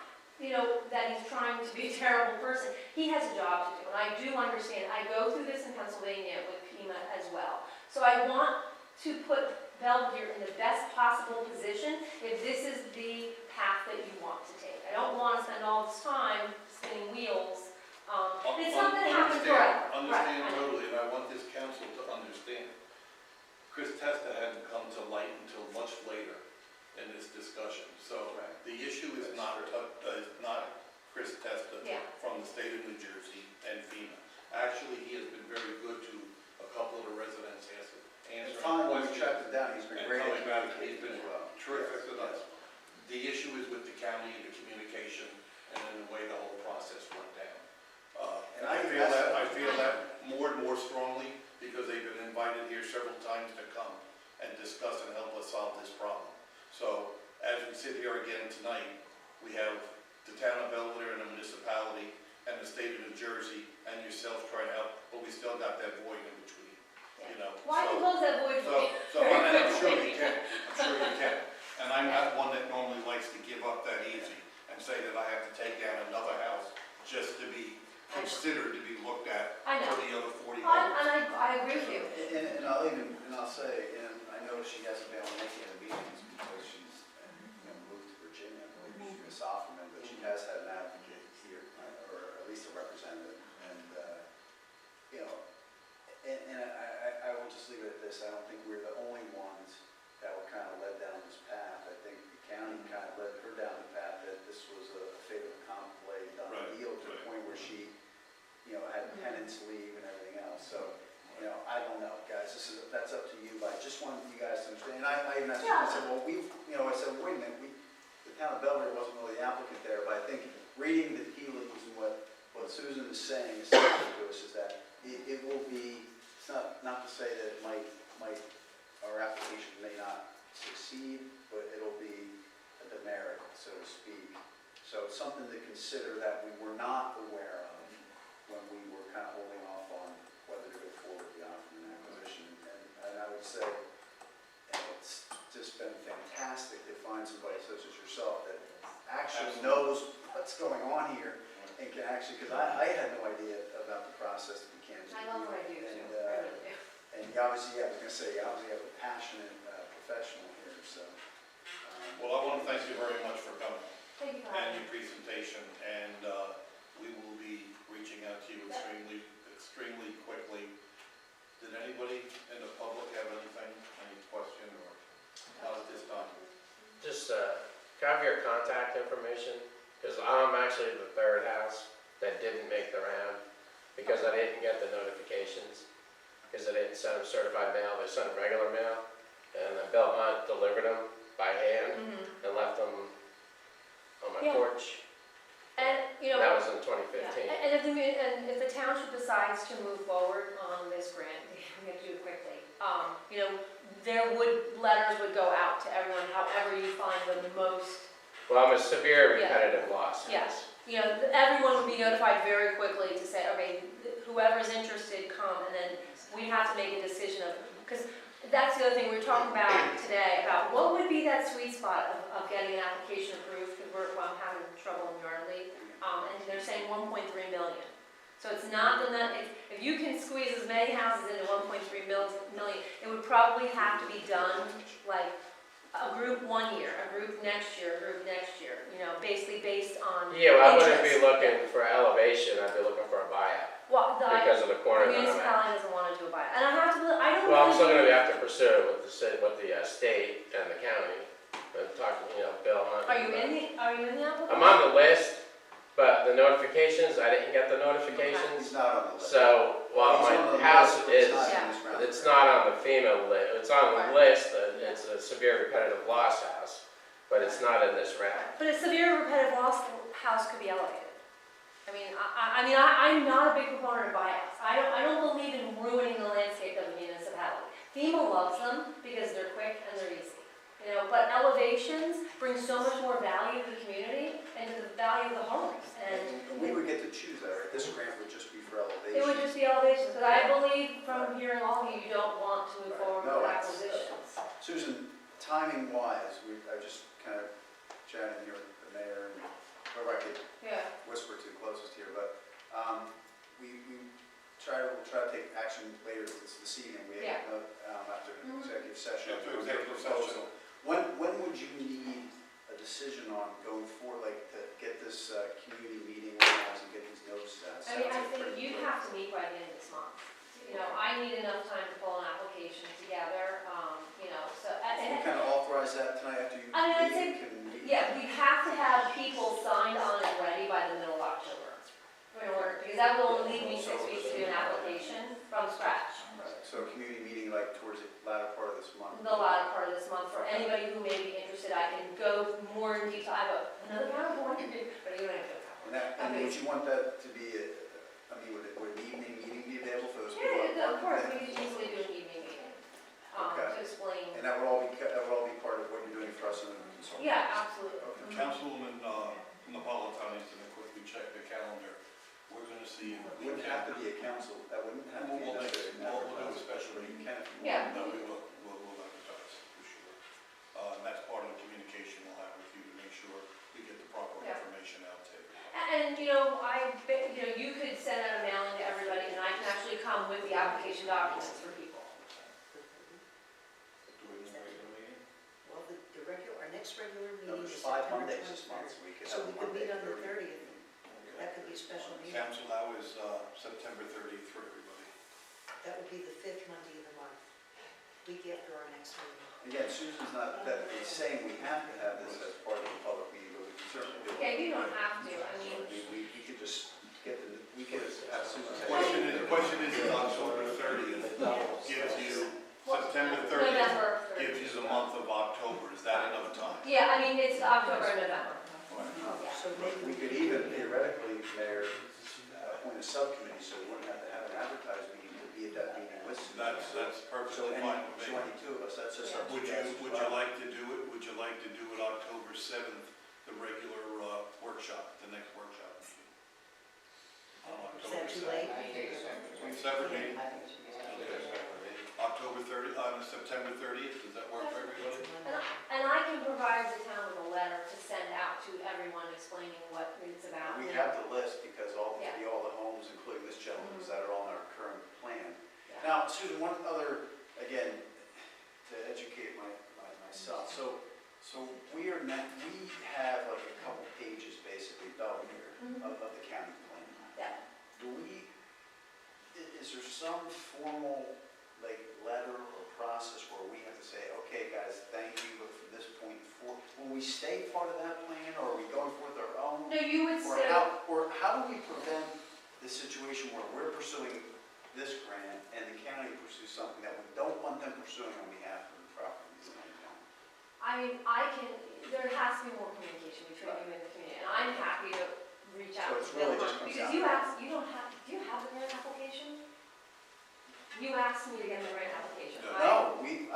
that he's trying to be a terrible person. He has a job to do, and I do understand. I go through this in Pennsylvania with FEMA as well. So I want to put Belvedere in the best possible position if this is the path that you want to take. I don't want to spend all this time spinning wheels. It's not going to happen forever. Understand Right, totally, and I want this council to understand. Chris Testa hadn't come to light until much later in this discussion. So the issue is not Chris Testa Yeah. from the state of New Jersey and FEMA. Actually, he has been very good to a couple of the residents answering Finally, we've questions. tracked it down, he's been And great at coming back, communicating he's been as well. terrific with Yes, us. The issue is with the county and the communication and then the way the whole process went down. And I I feel that more and more strongly because they've been invited here several times to come and discuss and help us solve this problem. So as we sit here again tonight, we have the town of Belvedere and the municipality and the state of New Jersey and yourself trying to help, but we still got that void in between, Why So- you close that void for me? I'm sure you can, And I'm not one that normally likes to give up that easy and say that I have to take down another house just to be considered to be looked at I know. for the other 40 And homes. I agree with you. And I'll say, and I know she hasn't been able to make any of the meetings because she's moved to Virginia, I believe she's a sophomore, but she has had an advocate here, or at least a representative, and I will just leave it at this, I don't think we're the only ones that were kind of led down this path. I think the county kind of led her down the path that this was a fait accompli, done deal, to the point where she had tenants leave and everything else. So, I don't know, guys, that's up to you, but I just wanted you guys to understand. And I even asked, I said, well, I said, wait a minute, the town of Belvedere wasn't really the applicant there, but I think reading the tea leaves and what Susan is saying is to us is that it will be, it's not to say that it might, our application may not succeed, but it'll be a demerit, so to speak. So it's something to consider that we were not aware of when we were kind of holding off on whether to go forward beyond an acquisition. And I would say, it's just been fantastic to find somebody such as yourself that actually knows what's going on here and can actually, because I had no idea about the process to be candid. I love what I do too. And you obviously, I was going to say, you obviously have a passion information? Because I'm actually the third house that didn't make the round because I didn't get the notifications. Because I didn't send them certified mail, they sent regular mail. And Bill Hunt delivered them by hand Mhm. and left them on my Yeah. porch. And, you know. That was in Yeah, 2015. and if the township decides to move forward on this grant, we have to do it quickly. You know, letters would go out to everyone, however you find the most, Well, I'm a severe Yeah. repetitive loss. yes. You know, everyone would be notified very quickly to say, okay, whoever's interested, come, and then we have to make a decision of, because that's the other thing we were talking about today, about what would be that sweet spot of getting an application approved, because I'm having trouble in Yardley, and they're saying 1.3 million. So it's not if you can squeeze as many houses into 1.3 million, it would probably have to be done like a group one year, a group next year, a group next year, you know, basically based on Yeah, well, I wouldn't be interest. looking for elevation, I'd be looking for a buyout Well, because of the corner the that I'm at. municipality doesn't want to do a buyout, and I have to, I don't. Well, I'm really still gonna believe- have to pursue it with the state and the county, and talk, Bill Hunt. Are you in the application? I'm on the list, but the notifications, I didn't get the notifications. He's not on the list. So, while He's on my the house list, but it's is, not in this round. it's not on the FEMA list, it's on Right. the list, it's a severe repetitive loss house, but it's not in this round. But a severe repetitive loss house could be elevated. I'm not a big proponent of buyouts. I don't believe in ruining the landscape of a municipality. FEMA loves them because they're quick and they're easy. You know, but elevations bring so much more value to the community and to the value of the homes. And We would get to choose that, right? This grant would just be for elevation. it would just be elevations, because I believe from hearing all of you, you don't want to move forward No, with it's- acquisitions. Susan, timing wise, I just kind of chatted here with the mayor and whoever I could Yeah. whisper to closest here, but we'll try to take action later this evening. We have, after an executive session. After executive proposal. When would you need a decision on going forward, like to get this community meeting organized and get these notices out? I mean, I Sounds like think pretty you quick. have to meet by the end of this month. You know, I need enough time to pull an application together, so. Can you kind of authorize that tonight after you? I mean, I'd leave? say- Can we- Yeah, we have to have people signed on and ready by the middle of October. Because that will only leave me 6 weeks to do an application from scratch. So a community meeting like towards the latter part of this month? The latter part of this month, for anybody who may be interested, I can go more in detail. I have another PowerPoint, but you don't have to. And would you want that to be, would an evening meeting be available for those people? Yeah, of course, Okay. we could easily do an evening meeting, Okay. to explain. And that would all be part of what you're doing for us in the consultant? Yeah, absolutely. Okay. Councilwoman Napolitani is going to quickly check the calendar. We're going to see. It wouldn't have to be a council, that wouldn't have to be We'll make necessary. it- we'll do a special You meeting. can if you want. Yeah. No, we'll advertise, for sure. And that's part of the communication we'll have with you to make sure we get the proper Yeah. information out to everybody. And, you could send out a mailing to everybody, and I can actually come with the application documents for people. Do we need a regular meeting? Well, our next regular No, meeting there's is 5 September Mondays this 23rd. month, so we could So have we could Monday meet on the 30th. 30th. That could be a special meeting. Council, that was September 30th for everybody. That would be the 5th Monday of the month, week after our next meeting. Again, Susan's not, that is saying we have to have this as part of the public meeting, but we can certainly do it. Yeah, you don't have to, I mean, We could just we could have Susan say. The question is, October 30th gives you, September 30th November 30th. gives you the month of October. Is that enough time? Yeah, it's October and November. Right. Yeah. So maybe We could even theoretically, Mayor, appoint a subcommittee, so we wouldn't have to have an advertised meeting to be at that meeting with Susan. That's perfectly fine with So me. any two of us, that's just up to Would you guys. you like to do it, October 7th, the regular workshop, the next workshop meeting? On is that too October late? 7th. Separate meeting? October 30th, September 30th, does that work for everybody? And I can provide the town with a letter to send out to everyone explaining what it's about. We have the list because all Yeah. the homes, including this gentleman's, that are on our current plan. Yeah. Now, Susan, one other, again, to educate myself, so we have like a couple pages basically done here of the county plan. Yeah. Is there some formal like letter or process where we have to say, okay, guys, thank you, but from this point forward, will we stay part of that plan, or are we going situation where we're pursuing this grant and the county pursues something that we don't want them pursuing on behalf of the properties in the county? I mean, there has to be more communication between you and the community, and I'm happy to reach out So to it's Bill really just Hunt, comes because down you to- asked, do you have the grant application? You asked me to get the grant application. No, I mean,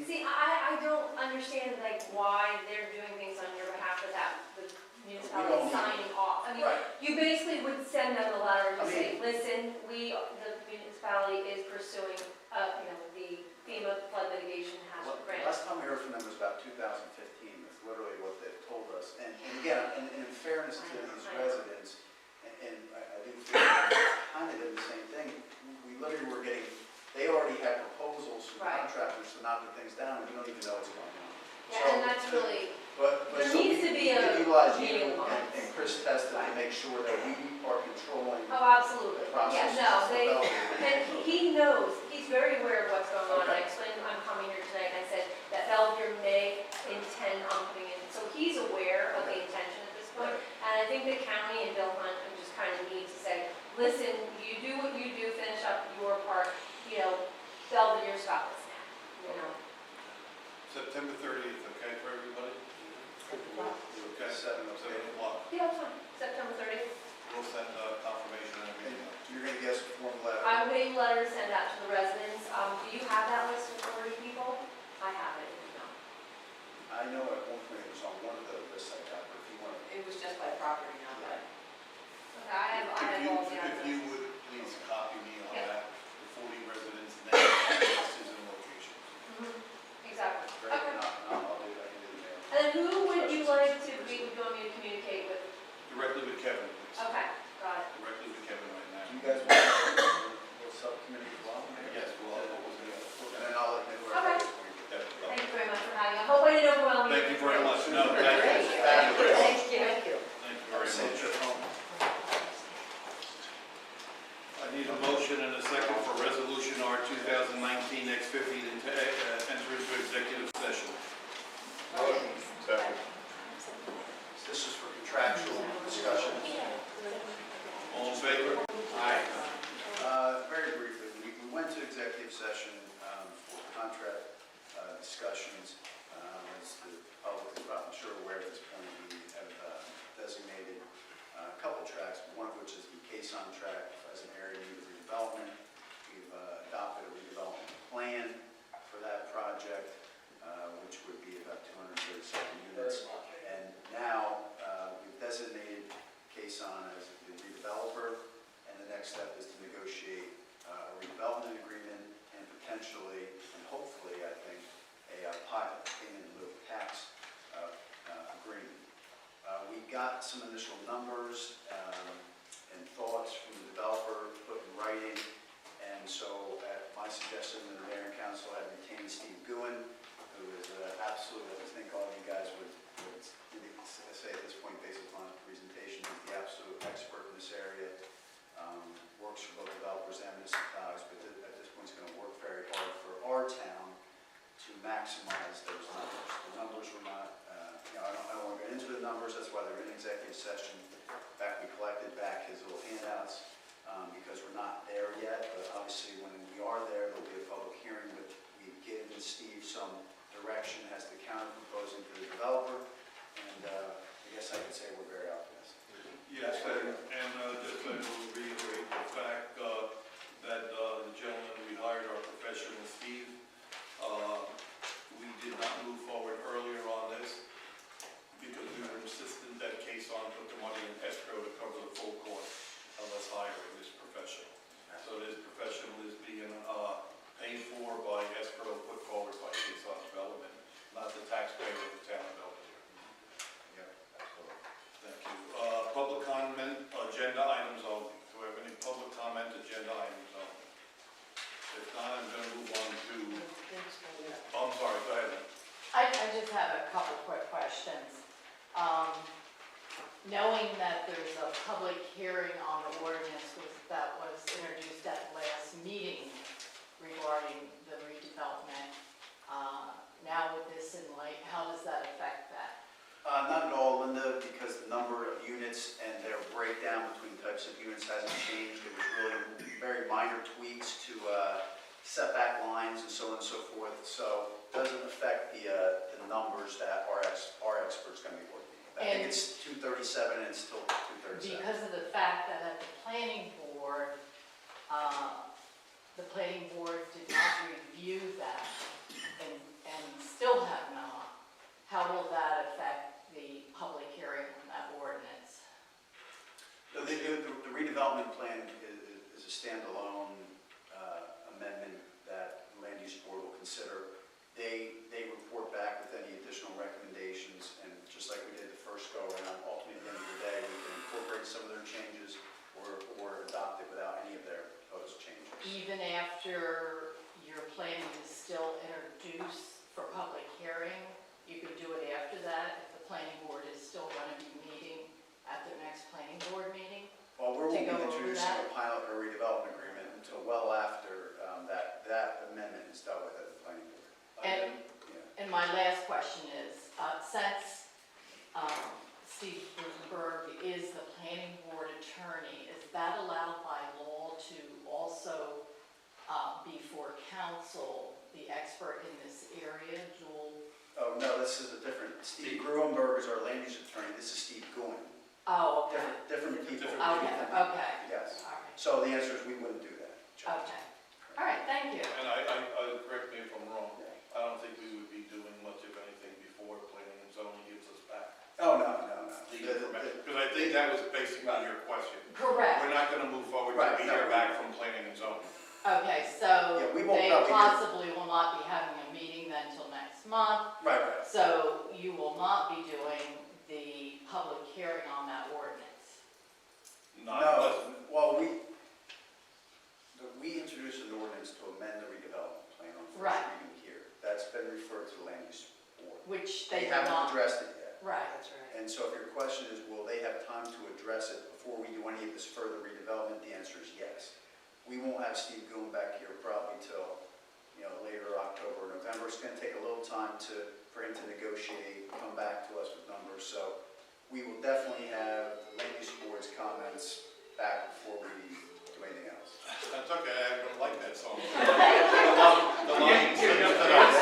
See, I don't understand like why they're doing things on your behalf without the municipality don't- signing off. I mean, right, you basically would send them a letter I to say, listen, the municipality is pursuing, the FEMA flood mitigation hazard grant. last time we heard from them was about 2015, that's literally what they told us. And again, and in fairness to these residents, and I do feel like it's kind of been the same thing, we literally were getting, they already had proposals from Right. contractors to knock the things down, and we don't even know what's going on. Yeah, and that's really, But there so needs we to be need a utilize meeting you of and minds. Chris Testa to make sure that we are controlling oh, absolutely. the process. Yeah, no, of they, development. and he knows, he's very aware of what's going on. I Okay. explained, I'm coming here tonight, and I said that Belvedere may intend on putting in, so he's aware of the intention at this point. And I think the county and Bill Hunt just kind of need to say, listen, you do what you do, finish up your part, Belvedere's got this now, September 30th, okay for everybody? Okay, 7 o'clock. Yeah, that's fine, September 30th. We'll send confirmation and And everything. you're gonna get us a form letter. I'm waiting letter to send out to the residents. Do you have that list of 40 people? I have it, if you don't. I know at one point it was on one of the lists I got, but if you want to. It was just by property, not by. Okay, I have all the If you others. would please copy me on Yeah. that, the 40 residents' names, addresses, and locations. Exactly. Great, Okay. I'll do that, I can do the mail. And then who would you like to be, would you want me to communicate with? Directly with Kevin, please. Okay, got it. Directly with Kevin right Do you now. guys want to do a subcommittee as well? Yes, well, And then I'll let you know. Okay. Yeah, Thank you very much for having me. I hope I didn't overwhelm you. Thank you very much. No, thank you. Thank you. Fabulous. Thank you. Thank you very Safe much. trip home. I need a motion and a second for Resolution R 2019-X50 to enter into executive session. Motion. Second. This is for contractual discussions. All in favor? Aye. Very briefly, we went to executive session for contract discussions. As the public is I'm sure aware at this point, we have designated a couple tracks, one of which is the Quezon track as an area in need of redevelopment. We've adopted a redevelopment plan for that project, which would be about 237 units. And now we've designated Quezon as the redeveloper, and the next step is to negotiate a redevelopment agreement and potentially, and hopefully, I think, a pilot payment in lieu of tax agreement. We got some initial numbers and thoughts from the developer put in writing, and so at my suggestion, the mayor and council had retained Steve Guin, who is absolutely, I think all of you guys would say at this point, based upon his presentation, he's the absolute expert in this area. Works for both developers and municipalities, but at this point, he's going to work very hard for our town to maximize those numbers. The numbers were not, I don't want to get into the numbers, that's why they're in executive session. In fact, we collected back his little handouts because we're not there yet, but obviously when we are there, there'll be a public hearing, but we've given Steve some direction as to counter proposing to the developer, and I guess I could say we're very optimistic. Yes, and just to reiterate the fact that the gentleman we hired, our professional Steve, we did not move forward earlier on this because we were insistent that Quezon put the money in escrow to cover the full cost of us hiring this professional. So this professional is being paid for by escrow put forward by Quezon Development, not the taxpayer of the town of Belvedere. Yep, absolutely. Thank you. Public comment, agenda items only. Do we have any public comment, agenda items only? If not, I'm going to move on to, I'm sorry, go ahead. I just have a couple quick questions. Knowing that there's a public hearing on the ordinance that was introduced at the last meeting regarding the redevelopment, now with this in light, how does that affect that? Not at all, Linda, because the number of units and their breakdown between types of units hasn't changed. doesn't affect the numbers that our expert's gonna be working with. I think And- it's 237 and it's still 237. Because of the fact that at the planning board did not review that and still have not, how will that affect the public hearing on that ordinance? The redevelopment plan is a standalone amendment that the land use board will consider. They report back with any additional recommendations, and just like we did the first go around, ultimately at the end of the day, we can incorporate some of their changes or adopt it without any of their proposed changes. Even after your plan is still introduced for public hearing, you could do it after that if the planning board is still going to be meeting at the next planning board meeting? Well, we won't be To go over introducing that? a pilot or redevelopment agreement until well after that amendment is dealt with at the planning board. And, Yeah. and my last question is, since Steve Rosenberg is the planning board attorney, is that allowed by law to also be for council, the expert in this area, Joel? Oh, no, this is a different, Steve Gruenberg is our land use attorney, this is Steve Guen. Oh, okay. Different people. Okay, okay. Yes. All right, So the answer is we wouldn't do that. Judge. okay. All right, thank you. And correct me if I'm wrong, I don't think we would be doing much of anything before planning and zoning gives us back Oh, no. the information. Because I think that was basically your question. Correct. We're not gonna move forward Right, till we no. hear back from planning and zoning. Okay, so Yeah, we won't they probably do- possibly will not be having a meeting then until next month. Right. So you will not be doing the public hearing on that ordinance? Not No, unless- well, we introduced an ordinance to amend the redevelopment plan on first Right. reading here. That's been referred to the land use board. Which They they do haven't not. addressed it yet. Right. That's right. And so if your question is, will they have time to address it before we do any of this further redevelopment, the answer is yes. We won't have Steve going back here probably till, later October or November. It's gonna take a little time for him to negotiate, come back to us with numbers. So we will definitely have the land use board's comments back before we do anything else. That's okay, I don't like that song. Thank you. The line singing tonight.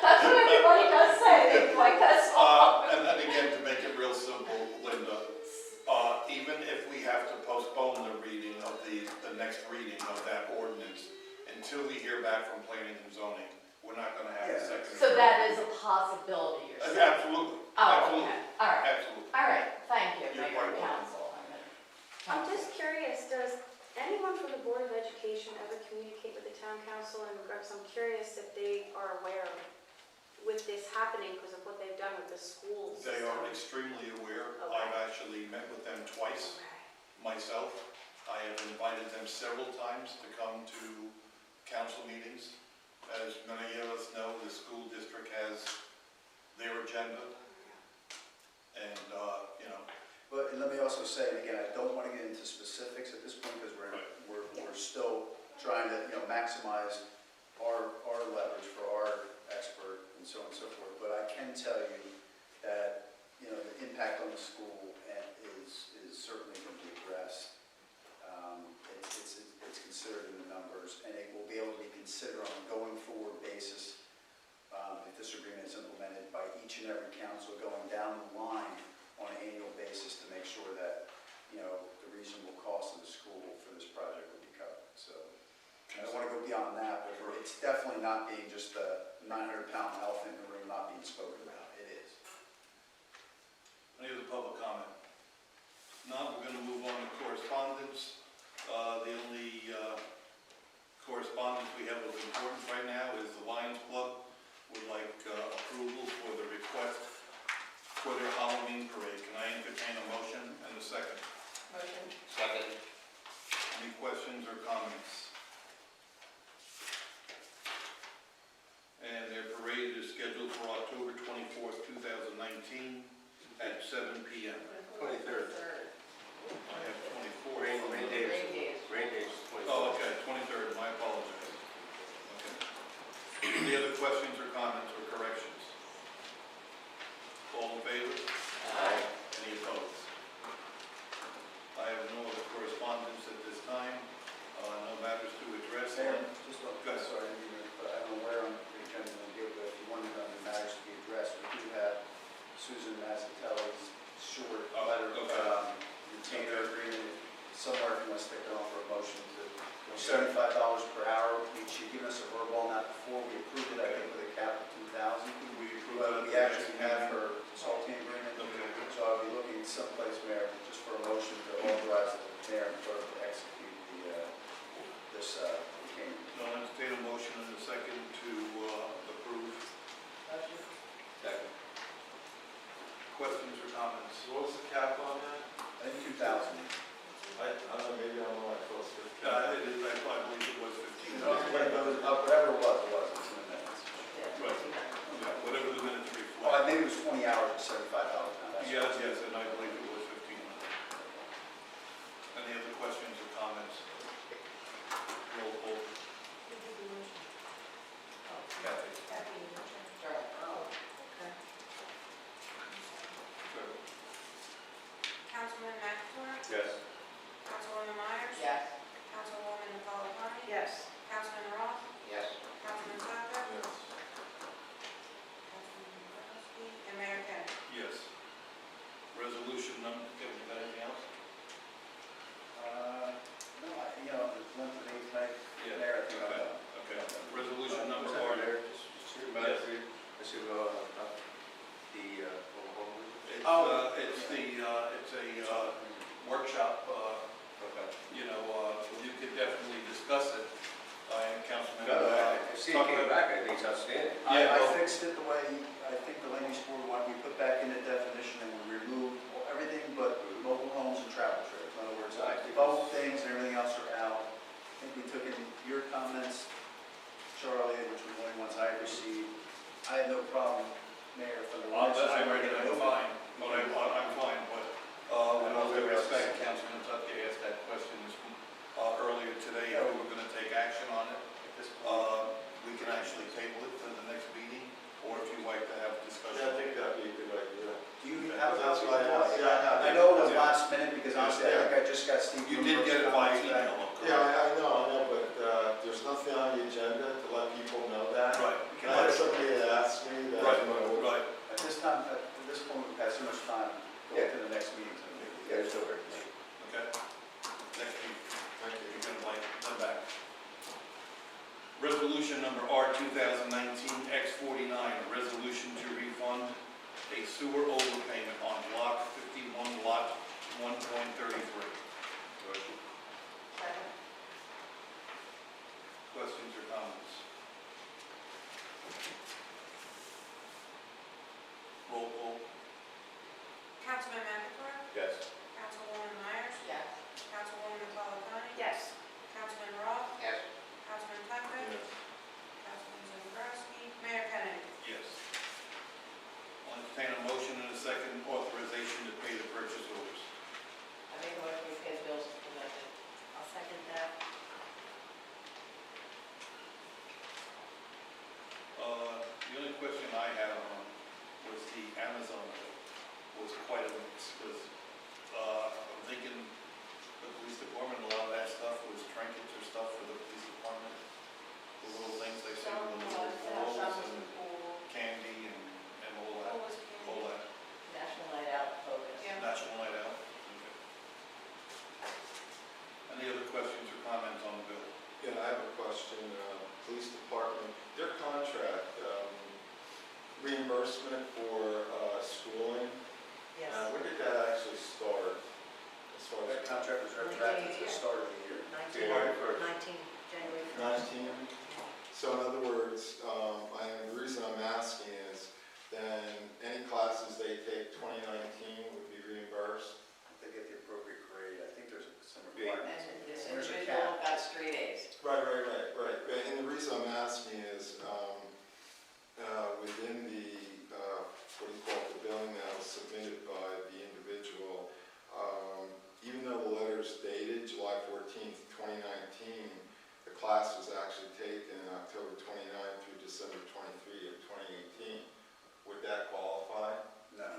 That's what everybody does say, they like that song. And then again, to make it real simple, Linda, even if we have to postpone the reading of the next reading of that ordinance until we hear back from planning and zoning, we're not gonna have a Yeah. second. So that is a possibility, you're saying? Absolutely, Oh, absolutely, okay, all right, absolutely. all right, thank you, You're Mayor quite and welcome. Council. I'm just curious, does anyone from the Board of Education ever communicate with the town council in regards, I'm curious if they are aware with this happening because of what they've done with the schools. They are extremely aware. Okay. I've actually met with them twice myself. I have invited them several times to come to council meetings. As many of us know, the school district has their agenda. And, But let me also say, and again, I don't want to get into specifics at this point because we're still trying to, maximize our leverage for our expert and so on and so forth. But I can tell you that, the impact on the school is certainly going to be addressed. It's considered in the numbers, and it will be able to be considered on a going forward basis if this agreement is implemented by each and every council going down the line on an annual basis to make sure that, the reasonable cost of the school for this project will be covered. So I don't want to go beyond that, but it's definitely not being just a 900-pound elephant in the room not being spoken about. It is. any other public comment? Now, we're gonna move on to correspondence. The only correspondence we have of importance right now is the Lions Club would like approval for the request for their Halloween parade. Can I entertain a motion and a second? Motion. Second. Any questions or comments? And their parade is scheduled for October 24th, 2019 at 7 p.m. 23rd. I have 24th. Rain days. Rain days. Oh, okay, 23rd, my apologies. Okay. Any other questions or comments or corrections? All in favor? Aye. Any opposed? I have no other correspondence at this time, no matters to address. Mayor, just, Go ahead. sorry, but I don't know where on comments? What was the cap on that? I think 2,000. I don't know, maybe I'm on my close to. I believe it was 15. Whatever it was, it's in the minutes. Right. Yeah, whatever the minutes reflect. Oh, maybe it was 20 hours at $75 an hour. Yes, and I believe it was 15. Any other questions or comments? Roll call. Kathy. Councilman McAvoy, Yes. Councilwoman Myers, Yes. Councilwoman Napolitani, Yes. Councilman Roth, Yes. Councilman Tucker, Yes. Councilman Wozzachowski, and Mayor Kennedy. Yes. Resolution number, Kevin, you got anything else? No, it's one of these nights, Yeah. there, I think I'm Okay. done. Okay. Resolution number Sorry, R. Mayor, just your matter for you. I see, the, It's a workshop, okay. you could definitely discuss it, and Councilman. No, I see it came back, I think it's outstanding. Yeah, I well- fixed it the way, I think the land use board wanted, we put back in the definition and we removed everything but mobile homes and travel trailers. In other words, both things and everything else are out. I think we took in your comments, Charlie, which were the only ones I received. I have no problem, Mayor, for the. I'm fine, I'm fine, but, with all due respect, Councilman Tucker asked that question earlier today, if we were gonna take action on it. We can actually table it for the next meeting, or if you'd like to have a discussion. Yeah, I think that'd be a good idea. Do you have a That's copy? why I asked. Yeah, I know it was Yeah. last minute because honestly, I think I just got Steve. You did get it by email, correct? Yeah, I know, but there's nothing on the agenda to let people know that. Right. Can I have somebody that asks me that? Right, right. At this time, at this point, we've had so much time, go to the next meeting. Yeah, it's over. Okay. Next meeting. Thank you. You're gonna like, come back. Resolution number R 2019-X49, a resolution to refund a sewer overpayment on block 51, lot 1.33. Motion. Questions or comments? Roll call. Councilman McAvoy, Yes. Councilwoman Myers, Yes. Councilwoman Napolitani, Yes. Councilman Roth, Yes. Councilman Tucker, Councilman Wozzachowski, Mayor Kennedy. Yes. I'll entertain a motion and a second authorization to pay the purchase orders. I make a motion to pay the bills as presented. I'll second that. The only question I had on was the Amazon bill, was quite a mix, because, I'm thinking the police department, a lot of that stuff was trinkets or stuff for the police department. The little things they sell, the little balls and candy and all that, National Night Out focus. Yeah. National Night Out. Okay. Any other questions or comments on the bill? Yeah, I have a question. Police department, their contract, reimbursement for schooling, Yes. when did that actually start? As far That as contract was retroactive to the start of the year. January 1st. 19, January 1st. 19? So in other words, the reason I'm asking is, then any classes they take 2019 would be reimbursed? They get the appropriate grade. I think there's some Be- requirements. And this There's a individual cap. got straight A's. Right. And the reason I'm asking is, within the, what do you call it, the billing that was submitted by the individual, even though the letter is dated July 14th, 2019, the class was actually taken October 29th through December 23 of 2018. Would that qualify? No,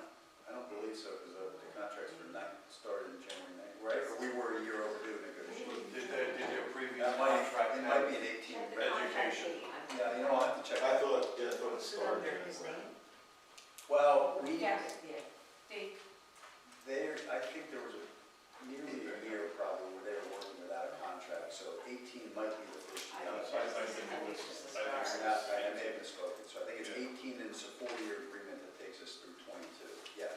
I don't believe so, because the contracts were started in January 9th, right? Or we were a year overdue in negotiations. Did their previous That might, contract it might have be an 18. education? Yeah, I'll have to check. I thought it Is it started. under his name? Well, we, Yes. Yeah. there, I think there was nearly a year probably where they were working without a contract, so 18 might be the first year. I think it was, I may have misspoken, so I think it's 18 and it's a 4-year agreement that takes us through 22, yeah.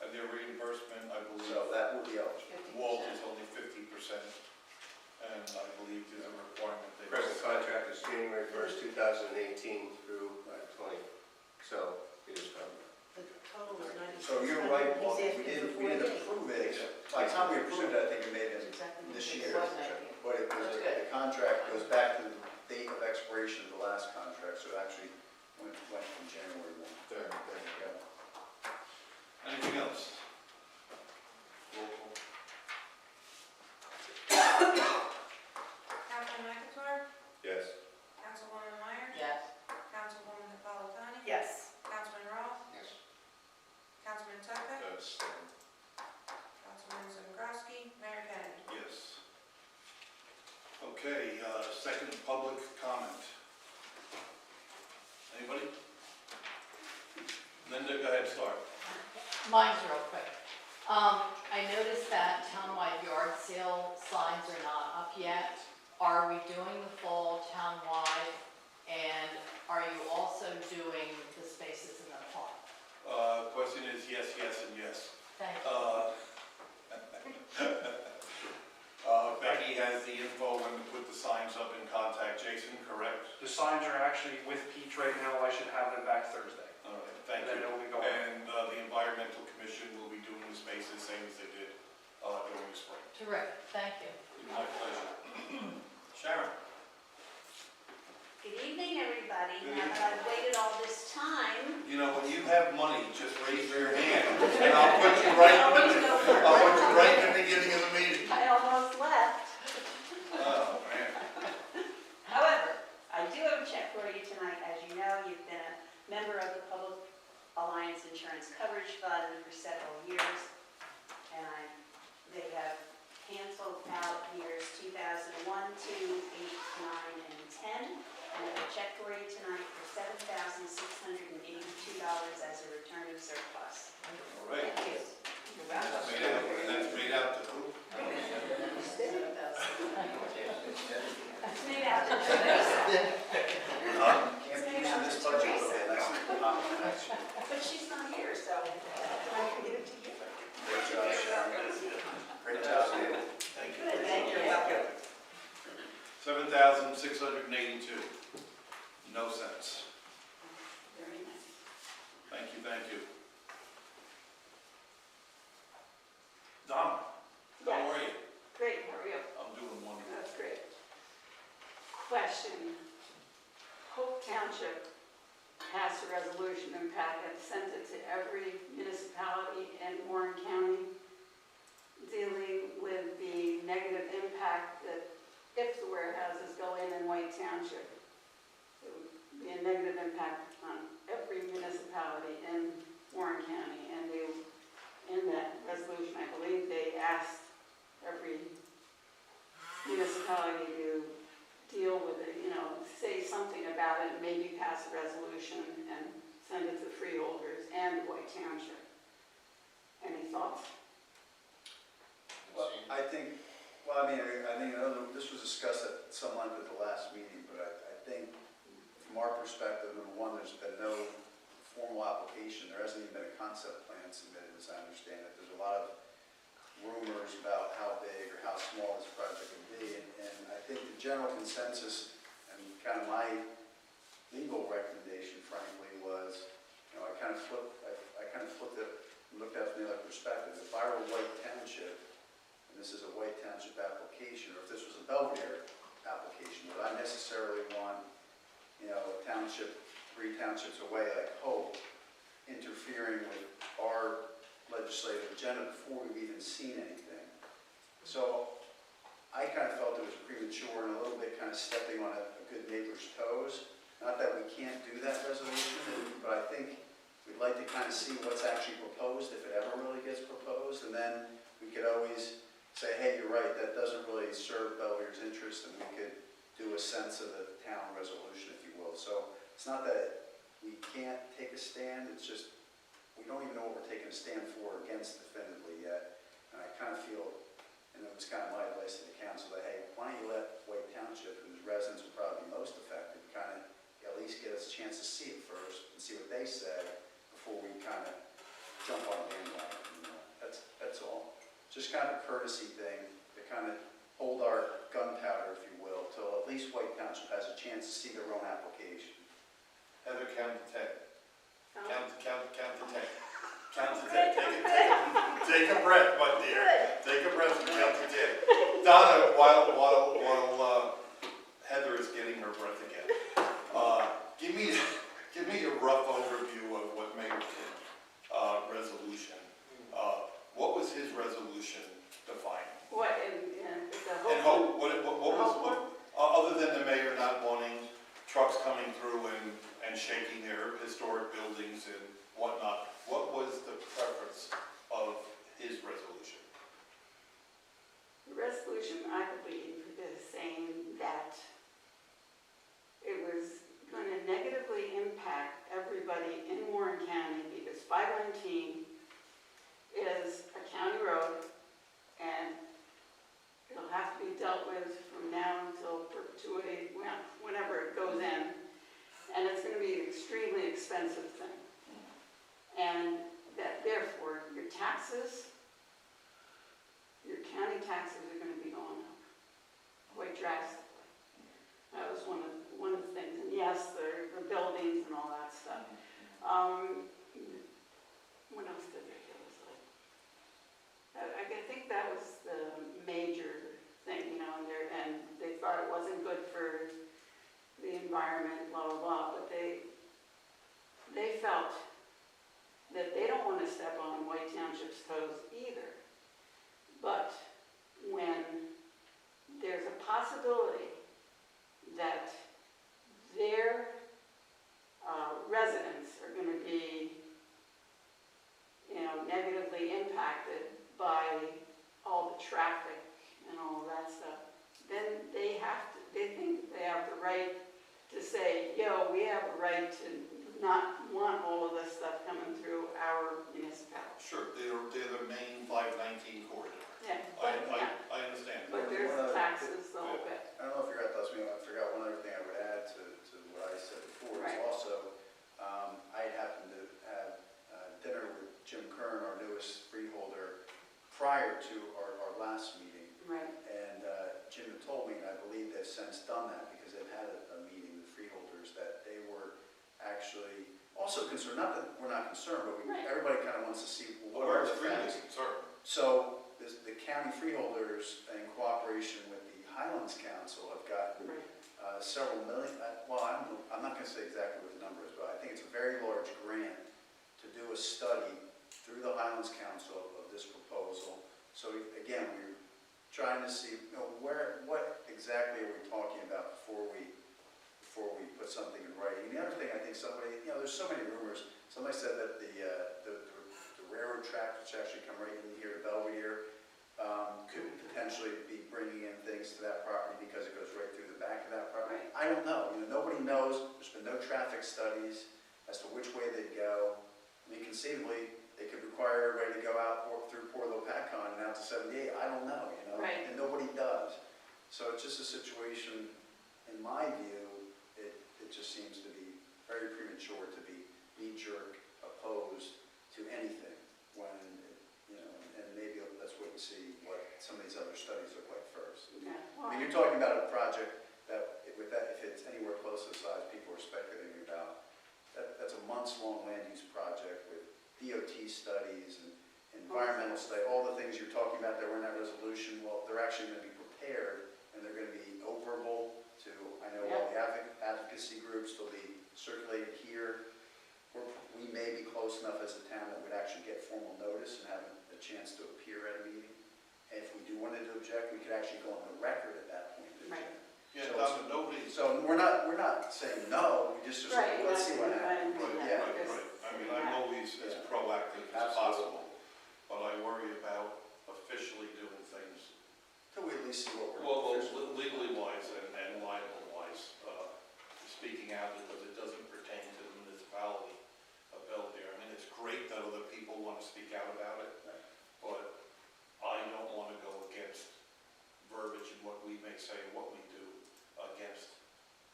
and their reimbursement, I believe, So that will be eligible. Walt is only 50%, and I believe there's a requirement that. Present contract is January 1st, 2018 through 20, so it is covered. The total was 96. So you're you're right, He's Paul, asking for we 4 didn't days. approve it. By the time we approved it, I think it may have been Exactly. this It year. was 19. But it was, That's good. the contract goes back to the date of expiration of the last contract, so it actually went from January 1. There you go. Anything else? Roll call. Councilman McIntyre? Yes. Councilwoman Myers? Yes. Councilwoman Napolitani? Yes. Councilman Roth? Yes. Councilman Tucker? Abstain. Councilman Zagorowski? Mayor Kennedy? Yes. Okay, second public comment. Anybody? Linda, go ahead, start. Mine's real quick. I noticed that townwide yard sale signs are not up yet. Are we doing the full townwide? And are you also doing the spaces in the park? Question is yes, yes, and yes. Thank you. Becky has the info when to put the signs up and contact Jason, correct? The signs are actually with Pete right now. I should have them back Thursday. All right, thank And then you. it'll be going. And the environmental commission will be doing the spaces same as they did during the spring. Terrific, thank you. My pleasure. Sharon? Good evening, everybody. Now that I've waited all this time. You know, when you have money, just raise your hand, and I'll put you right in Always the, go first. I'll put you right in the beginning of the meeting. I almost left. Oh, man. However, I do have a check for you tonight. As you know, you've been a member of the Public Alliance Insurance Coverage Fund for several years. And they have canceled out years 2001, 2, 8, 9, and 10. And I have a check for you tonight for $7,682 as a return of surplus. All right. Thank you. That's made out to who? It's made out to Can't be using this budget, okay, nice. But she's not here, so I can give it to you. Great job, Sharon. Great job, David. Thank you. Good, thank you. 7,682. No cents. Very nice. Thank you, thank you. Donna, how are you? Great, how are you? I'm doing wonderful. That's great. Question. Hope Township passed a resolution in packet, sent it to every municipality in Warren County dealing with the negative impact that if the warehouses go in White Township, it would be a negative impact on every municipality in Warren County. And they, in that resolution, I believe they asked every municipality to deal with it, you know, say something about it, maybe pass a resolution and send it to freeholders and White Township. Any thoughts? Well, I think, I know this was discussed at some length at the last meeting, but I think from our perspective, number one, there's been no formal application. There hasn't even been a concept plan submitted, as I understand it. There's a lot of rumors about how big or how small this project can be, and I think the general consensus and kind of my legal recommendation, frankly, was, you know, I kind of flipped it and looked at it from the other perspective. If I were White Township, and this is a White Township application, or if this was a Belvedere application, would I necessarily want, you know, a township, 3 townships away, like Hope, interfering with our legislative agenda before we've even seen anything? So I kind of felt it was premature and a little bit kind of stepping on a good neighbor's toes. Not that we can't do that resolution, but I think we'd like to kind of see what's actually proposed, if it ever really gets proposed, and then we could always say, hey, you're right, that doesn't really serve Belvedere's interest, and we could do a sense of the town resolution, if you will. So it's not that we can't take a stand, it's just we don't even know what we're taking a stand for or against definitively yet. And I kind of feel, and it was kind of my advice to the council, that hey, why don't you let White Township, whose residents would probably be most affected, kind of at least get us a chance to see it first and see what they say before we kind of jump on the bandwagon. You know? That's all. Just kind of a courtesy thing to kind of hold our gunpowder, if you will, till at least White Township has a chance to see their own application. Heather, count to 10. No? Count to 10. Count to 10. Great. Take it a breath, my dear. Take a breath and count to 10. Donna, while Heather is getting her breath again, give me a rough overview of what Mayor Kim resolution. What was his resolution defining? What, in the And whole? hope, other than the mayor not wanting trucks coming through and shaking their historic buildings and whatnot, what was the preference of his resolution? The resolution, I believe, is saying that it was going to negatively impact everybody in Warren County because 519 is a county road and it'll have to be dealt with from now until perpetuity, well, whenever it goes in. And it's going to be an extremely expensive thing. And that therefore, your taxes, your county taxes are going to be going up quite drastically. That was one of the things. And yes, the buildings and all that stuff. What else did they give us? I think that was the major thing, you know, and they thought it wasn't good for the environment, blah, blah, blah, but they felt that they don't want to step on White Township's toes either. But when there's a possibility that their residents are going to be, you know, negatively impacted by all the traffic and all of that stuff, then they think they have the right to say, yo, we have a right to not want all of this stuff coming through our municipality. Sure, they're the main 519 corridor. Yeah, I understand. but there's taxes, the whole bit. I don't know if you're at those meetings, I forgot one other thing I would add to what I said before. Right. Is also, I happened to have dinner with Jim Kern, our newest freeholder, prior to our last meeting. Right. And Jim had told me, and I believe they've since done that because they've had a meeting with freeholders, that they were actually also concerned, not that we're not concerned, but Right. everybody kind of wants to see what Where are is the freely facts. concerned? So the county freeholders, in cooperation with the Highlands Council, have gotten several million, well, I'm not going to say exactly what the number is, but I think it's a very large grant to do a study through the Highlands Council of this proposal. So again, we're trying to see, you know, what exactly are we talking about before we put something in writing. And the other thing, I think somebody, you know, there's so many rumors. Somebody said that the railroad tracks, which actually come right in here to Belvedere, could potentially be bringing in things to that property because it goes right through the back of that property. Right. I don't know. You know, nobody knows. There's been no traffic studies as to which way they'd go. I mean, conceivably, they could require everybody to go out through Port Lopatcon and out to 78. I don't know, you know, Right. and nobody does. So it's just a situation, in my view, it just seems to be very premature to be knee-jerk opposed to anything when, you know, and maybe let's wait and see what some of these other studies look like first. Yeah. I mean, you're talking about a project that, if it's anywhere close to the size people are speculating about, that's a months-long land use project with DOT studies and environmental study, all the things you're talking about that were in that resolution. Well, they're actually going to be prepared and they're going to be operable to, I know all the advocacy groups, they'll be circulated here. We may be close enough as a town that would actually get formal notice and have a chance to appear at a meeting. And if we do wanted to object, we could actually go on the record at that point. Right. Yeah, So nobody. So we're not saying no, we just Right, let's see what happens. yeah. Right. I mean, I'm always as proactive as possible, but I worry about officially doing things. Till we at least see what we're. Well, legally wise and liable wise, speaking out because it doesn't pertain to the municipality of Belvedere. I mean, it's great that other people want to speak out about it, but I don't want to go against verbiage and what we may say and what we do against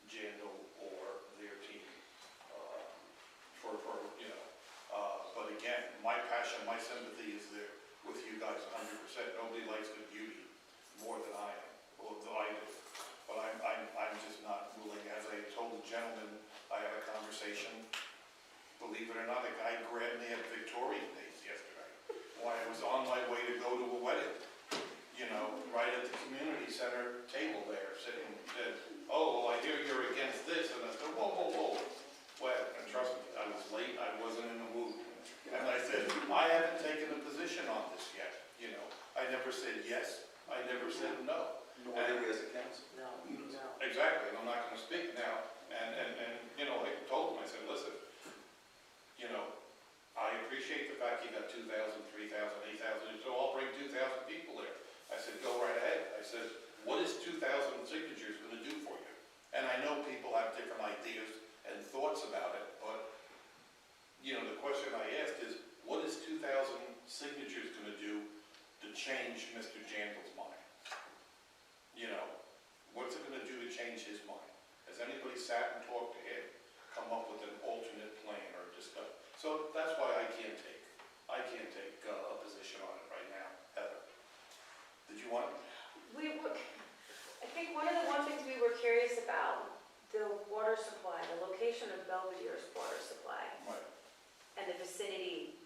Jandal or their team. But again, my passion, my sympathy is there with you guys 100%. Nobody likes the beauty more than I am, or than I do. But I'm just not willing. As I told the gentleman, I had a conversation. Believe it or not, a guy grabbed me at Victorian Days yesterday. Why, I was on my way to go to a wedding, you know, right at the community center table there, sitting, said, oh, well, I hear you're against this, and I said, whoa, whoa, whoa. Well, and trust me, I was late, I wasn't in the mood. And I said, I haven't taken a position on this yet, you know. I never said yes, I never said no. Nor do we as a council. No, no. Exactly, and I'm not gonna speak now, and, you know, I told him, I said, listen, you know, I appreciate the fact you got 2,000, 3,000, 8,000, so I'll bring 2,000 people there. I said, go right ahead. I said, what is 2,000 signatures gonna do for you? And I know people have different ideas and thoughts about it, but, you know, the question I asked is, what is 2,000 signatures gonna do to change Mr. Jandel's mind? You know, what's it gonna do to change his mind? Has anybody sat and talked to him, come up with an alternate plan or discuss? So that's why I can't take a position on it right now. Heather, did you want? I think one things we were curious about, the water supply, the location of Belvedere's water supply Right. and the vicinity.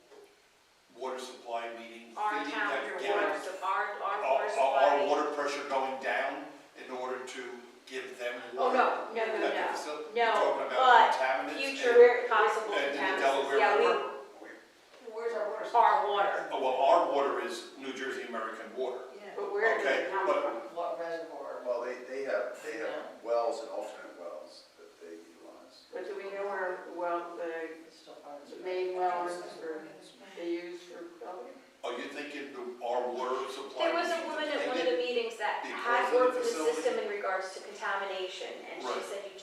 Water supply meeting. Our feeding town, that- your getting water, our water supply. Our water pressure going down in order to give them Oh, water. no. at the facility? No, You're talking about but contaminants future possible and the contaminants. Delaware Yeah, River? Where's our water? our water. Oh, well, our water is New Jersey American water. Yeah. But where does Okay, it come but- from? What reservoir? Well, they have wells and alternate wells that they utilize. But do we know where, It's still part of the main well is for, they use for Belvedere? Are you thinking our water supply? There was a would be woman at one of depleted? the meetings that because had of the worked in the facility? system in regards to contamination, and she Right. said you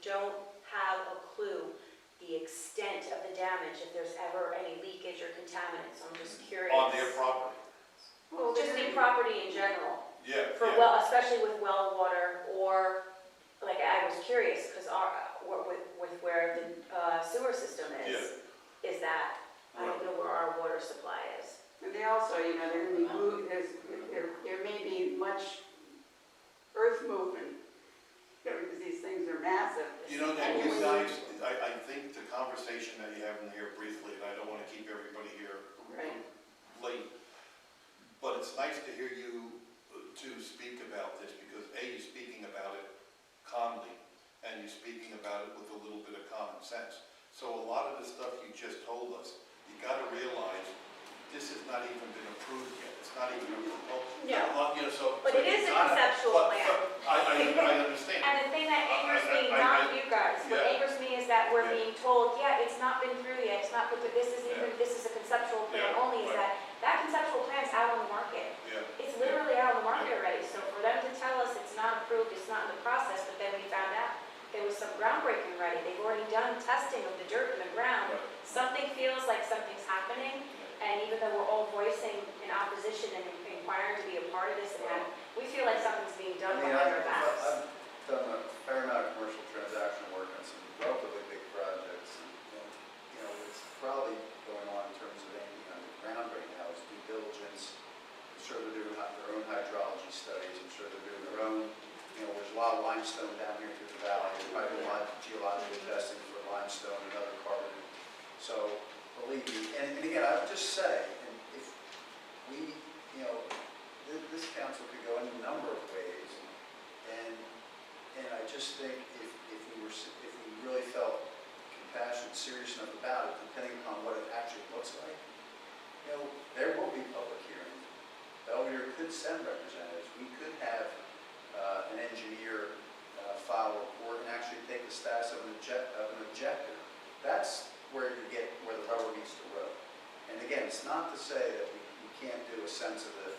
don't have a clue the extent of the damage if there's ever any leakage or contaminants. I'm just curious. On their property? Well, Just in property in general, Yeah, for yeah. well, especially with well water, or, like, I was curious, because with where the sewer system is that, I don't know where our water supply is. And they also, you know, they're gonna be there may be much earth movement, you know, because these things are massive. You know, that you guys, I think the conversation that you have in here briefly, and I don't want to keep everybody here Right. late, but it's nice to hear you to speak about this, because A, you're speaking about it calmly, and you're speaking about it with a little bit of common sense. So a lot of the stuff you just told us, you gotta realize, this has not even been approved yet, it's not even a proposal. No. You know, so. But it is a you gotta- conceptual but- plan. I understand. And the thing that angers me, not you guys, what Yeah. angers me is that we're Yeah. being told, yeah, it's not been through yet, it's not, but this is a conceptual plan Yeah, only, is right. that conceptual plan's out on the market. Yeah. It's literally out on the market already, so for them to tell us it's not approved, it's not in the process, but then we found out there was some groundbreaking ready, they've already done testing of the dirt in the ground. Right. Something feels like something's happening, and even though we're all voicing in opposition and inquiring to be a part of this, and that, we feel like something's being done I mean, behind our backs. I've done a fair amount of commercial transaction work on some relatively big projects, and, you know, what's probably going on in terms of anything on the ground right now is due diligence. I'm sure they're doing their own hydrology studies, I'm sure they're doing their own, you know, there's a lot of limestone down here through the valley, there's probably a lot of geological testing for limestone and other carbon. So, believe me, and again, I would just say, and if we, you know, this council could go any number of ways, and I just think if we really felt compassionate, serious enough about it, depending upon what it actually looks like, you know, there will be public hearings. Belvedere could send representatives. We could have an engineer file a report and actually take the status of an objector. That's where you get where the rubber meets the road. And again, it's not to say that we can't do a sense of the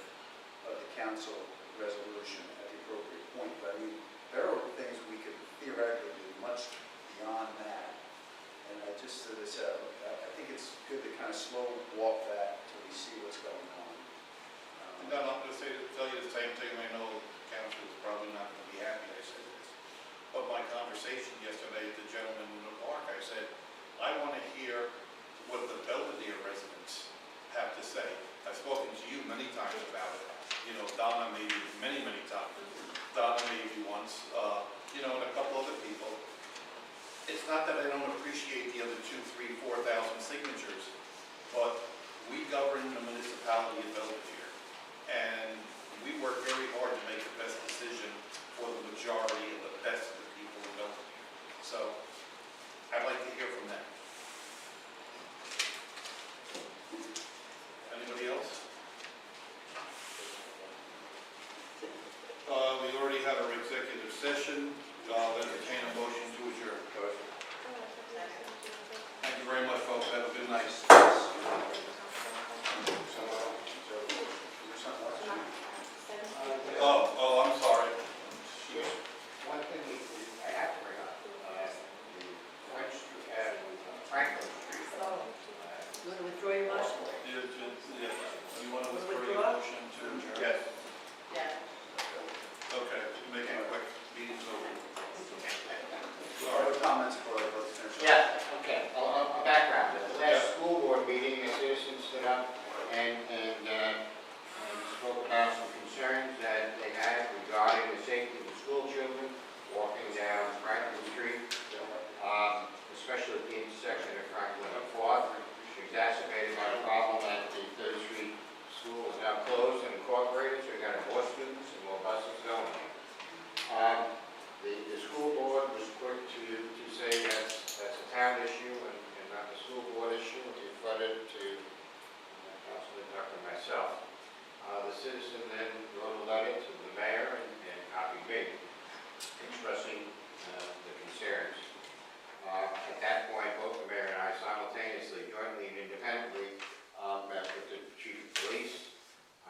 council resolution at the appropriate point, but I mean, there are things we could theoretically do much beyond that. And I just, as I said, I think it's good to kind of slow walk that until we see what's going on. No, I'm going to tell you the same thing. I know council is probably not going to be happy I said this. But my conversation yesterday with the gentleman in the park, I said, I want to hear what the Belvedere residents have to say. I've spoken to you many times about it. You know, Donna maybe many times. Donna maybe once, you know, and a couple other people. It's not that I don't appreciate the other 2,000, 3,000, 4,000 signatures, but we govern the municipality issue and not the school board issue, and referred it to Councilman Tucker and myself. The citizen then wrote a letter to the mayor and copied me, expressing the concerns. At that point, both the mayor and I simultaneously, jointly and independently, met with the chief of police.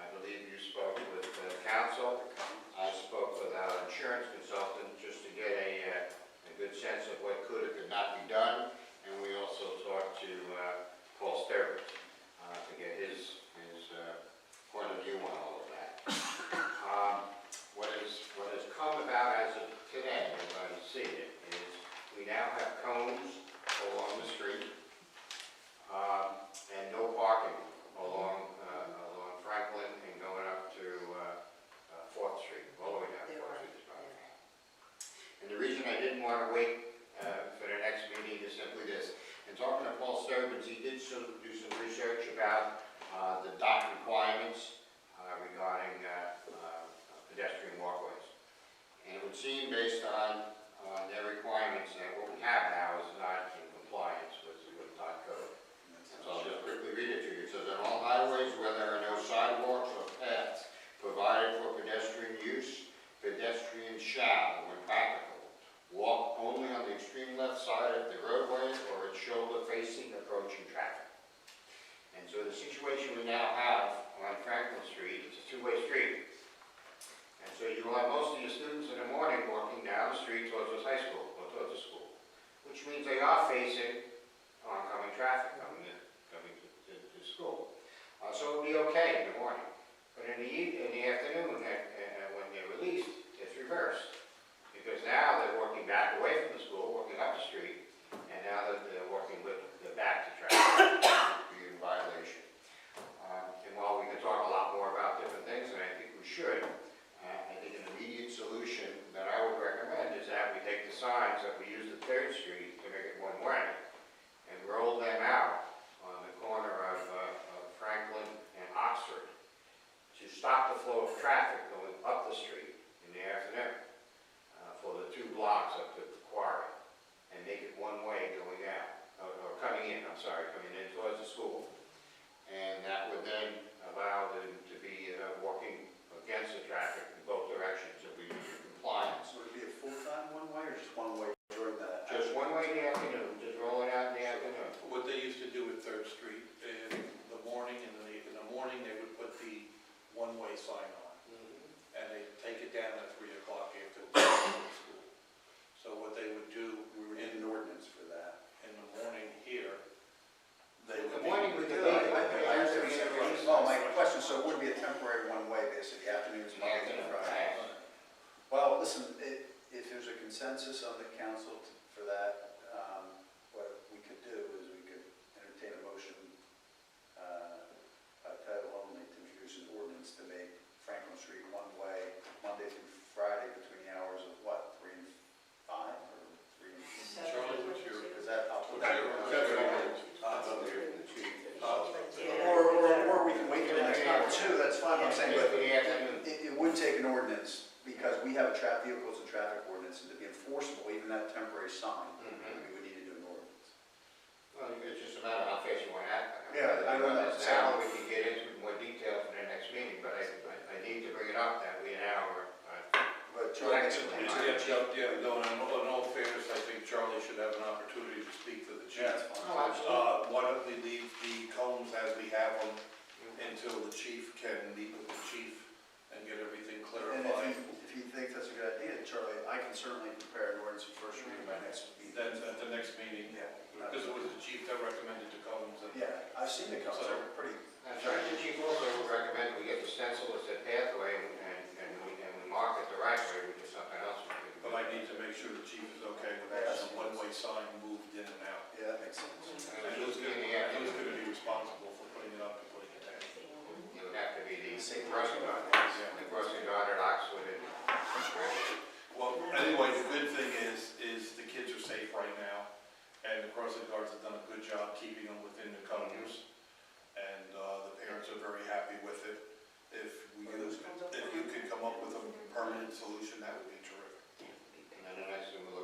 I believe you spoke with council. I spoke with our insurance consultant just to get a good sense of what could or could not be done. And we also talked to Paul Sturbridge to get his point of view on all of that. What has come about as of today, as I see it, is we now have cones along the street and no parking along Franklin and going up to 4th Street, all the way down to 4th Street. And the reason I didn't want to wait for the next meeting is simply this. In talking to Paul Sturbridge, he did do some research about the dot requirements regarding pedestrian walkways. And it would seem, based on their requirements, that what we have now is not in compliance with dot code. So I'll just quickly read it to you. It says, on all highways where there are no sidewalks or paths provided for pedestrian use, pedestrians shall, when practical, walk only on the extreme left side of the roadway or its shoulder facing approaching traffic. And so the situation we now have on Franklin Street, it's a two-way street. And so you will have most of your students in the morning walking down the street towards the high school or towards the school, which means they are facing oncoming traffic coming to school. So it'll be okay in the morning. But in the afternoon, when they're released, it's reversed. Because now they're walking back away from the school, walking up the street, and now they're walking with the back to traffic, being in violation. And while we can talk a lot more about different things, and I think we should, I think an immediate solution that I would recommend is that we take the signs that we use at 3rd Street to make it one way, and roll them out on the corner of Franklin and Oxford to stop the flow of traffic going up the street in the afternoon for the 2 blocks up to the quarry, and make it one way going out, or coming in towards the school. And that would then allow them to be walking against the traffic in both directions if we do compliance. Would it be a full-time one-way or just one way during the? Just one way in the afternoon, just roll it out in the afternoon. What they used to do at 3rd Street in the morning, in the morning they would put the one-way sign on, and they take it down at 3 o'clock after the school. So what they would do, We were in an ordinance for that. in the morning here, they would. The morning would be. I understand. Well, my question, so it would be a temporary one-way, basically, afternoons, Monday through Friday. Well, listen, if there's a consensus on the council for that, what we could do is we could entertain a motion by title only to introduce an ordinance to make Franklin Street one-way, Monday through Friday, between the hours of what, 3 and 5, or 3 and 6? Charlie, what's your? Is that up to or we can wait for the next time too, that's fine, I'm saying, but it would take an ordinance, because we have a vehicles and traffic ordinance, and to be enforceable, even that temporary sign, we would need to do an ordinance. Well, it's just a matter of how fast you want to act. Yeah, I know that. Now, we can get into more detail for the next meeting, but I need to bring it up that we now are. But Charlie, No, in all fairness, I think Charlie should have an opportunity to speak to the chief. yeah, that's fine. Why don't we leave the cones as we have them until the chief can meet with the chief and get everything And clarified? if you think that's a good idea, Charlie, I can certainly prepare an ordinance for first reading by next meeting. Then at the next meeting, Yeah. because it was the chief that recommended the cones. And Yeah, I've seen the cones, they're pretty. That's right, the chief also would recommend we get the stencil that said pathway and we mark it the right way, which is something else. But I need to make sure the chief is okay with having a one-way sign moved in and out. Yeah, that makes sense. And who's going to be responsible for putting it up and putting it down? It would have to be the crossing guard, the crossing guard at Oxford and. Well, anyway, the good thing is the kids are safe right now, and the crossing guards have done a good job keeping them within the cones, and the parents are very happy with it. If you can come up with a permanent solution, that would be terrific. And then the next thing we'll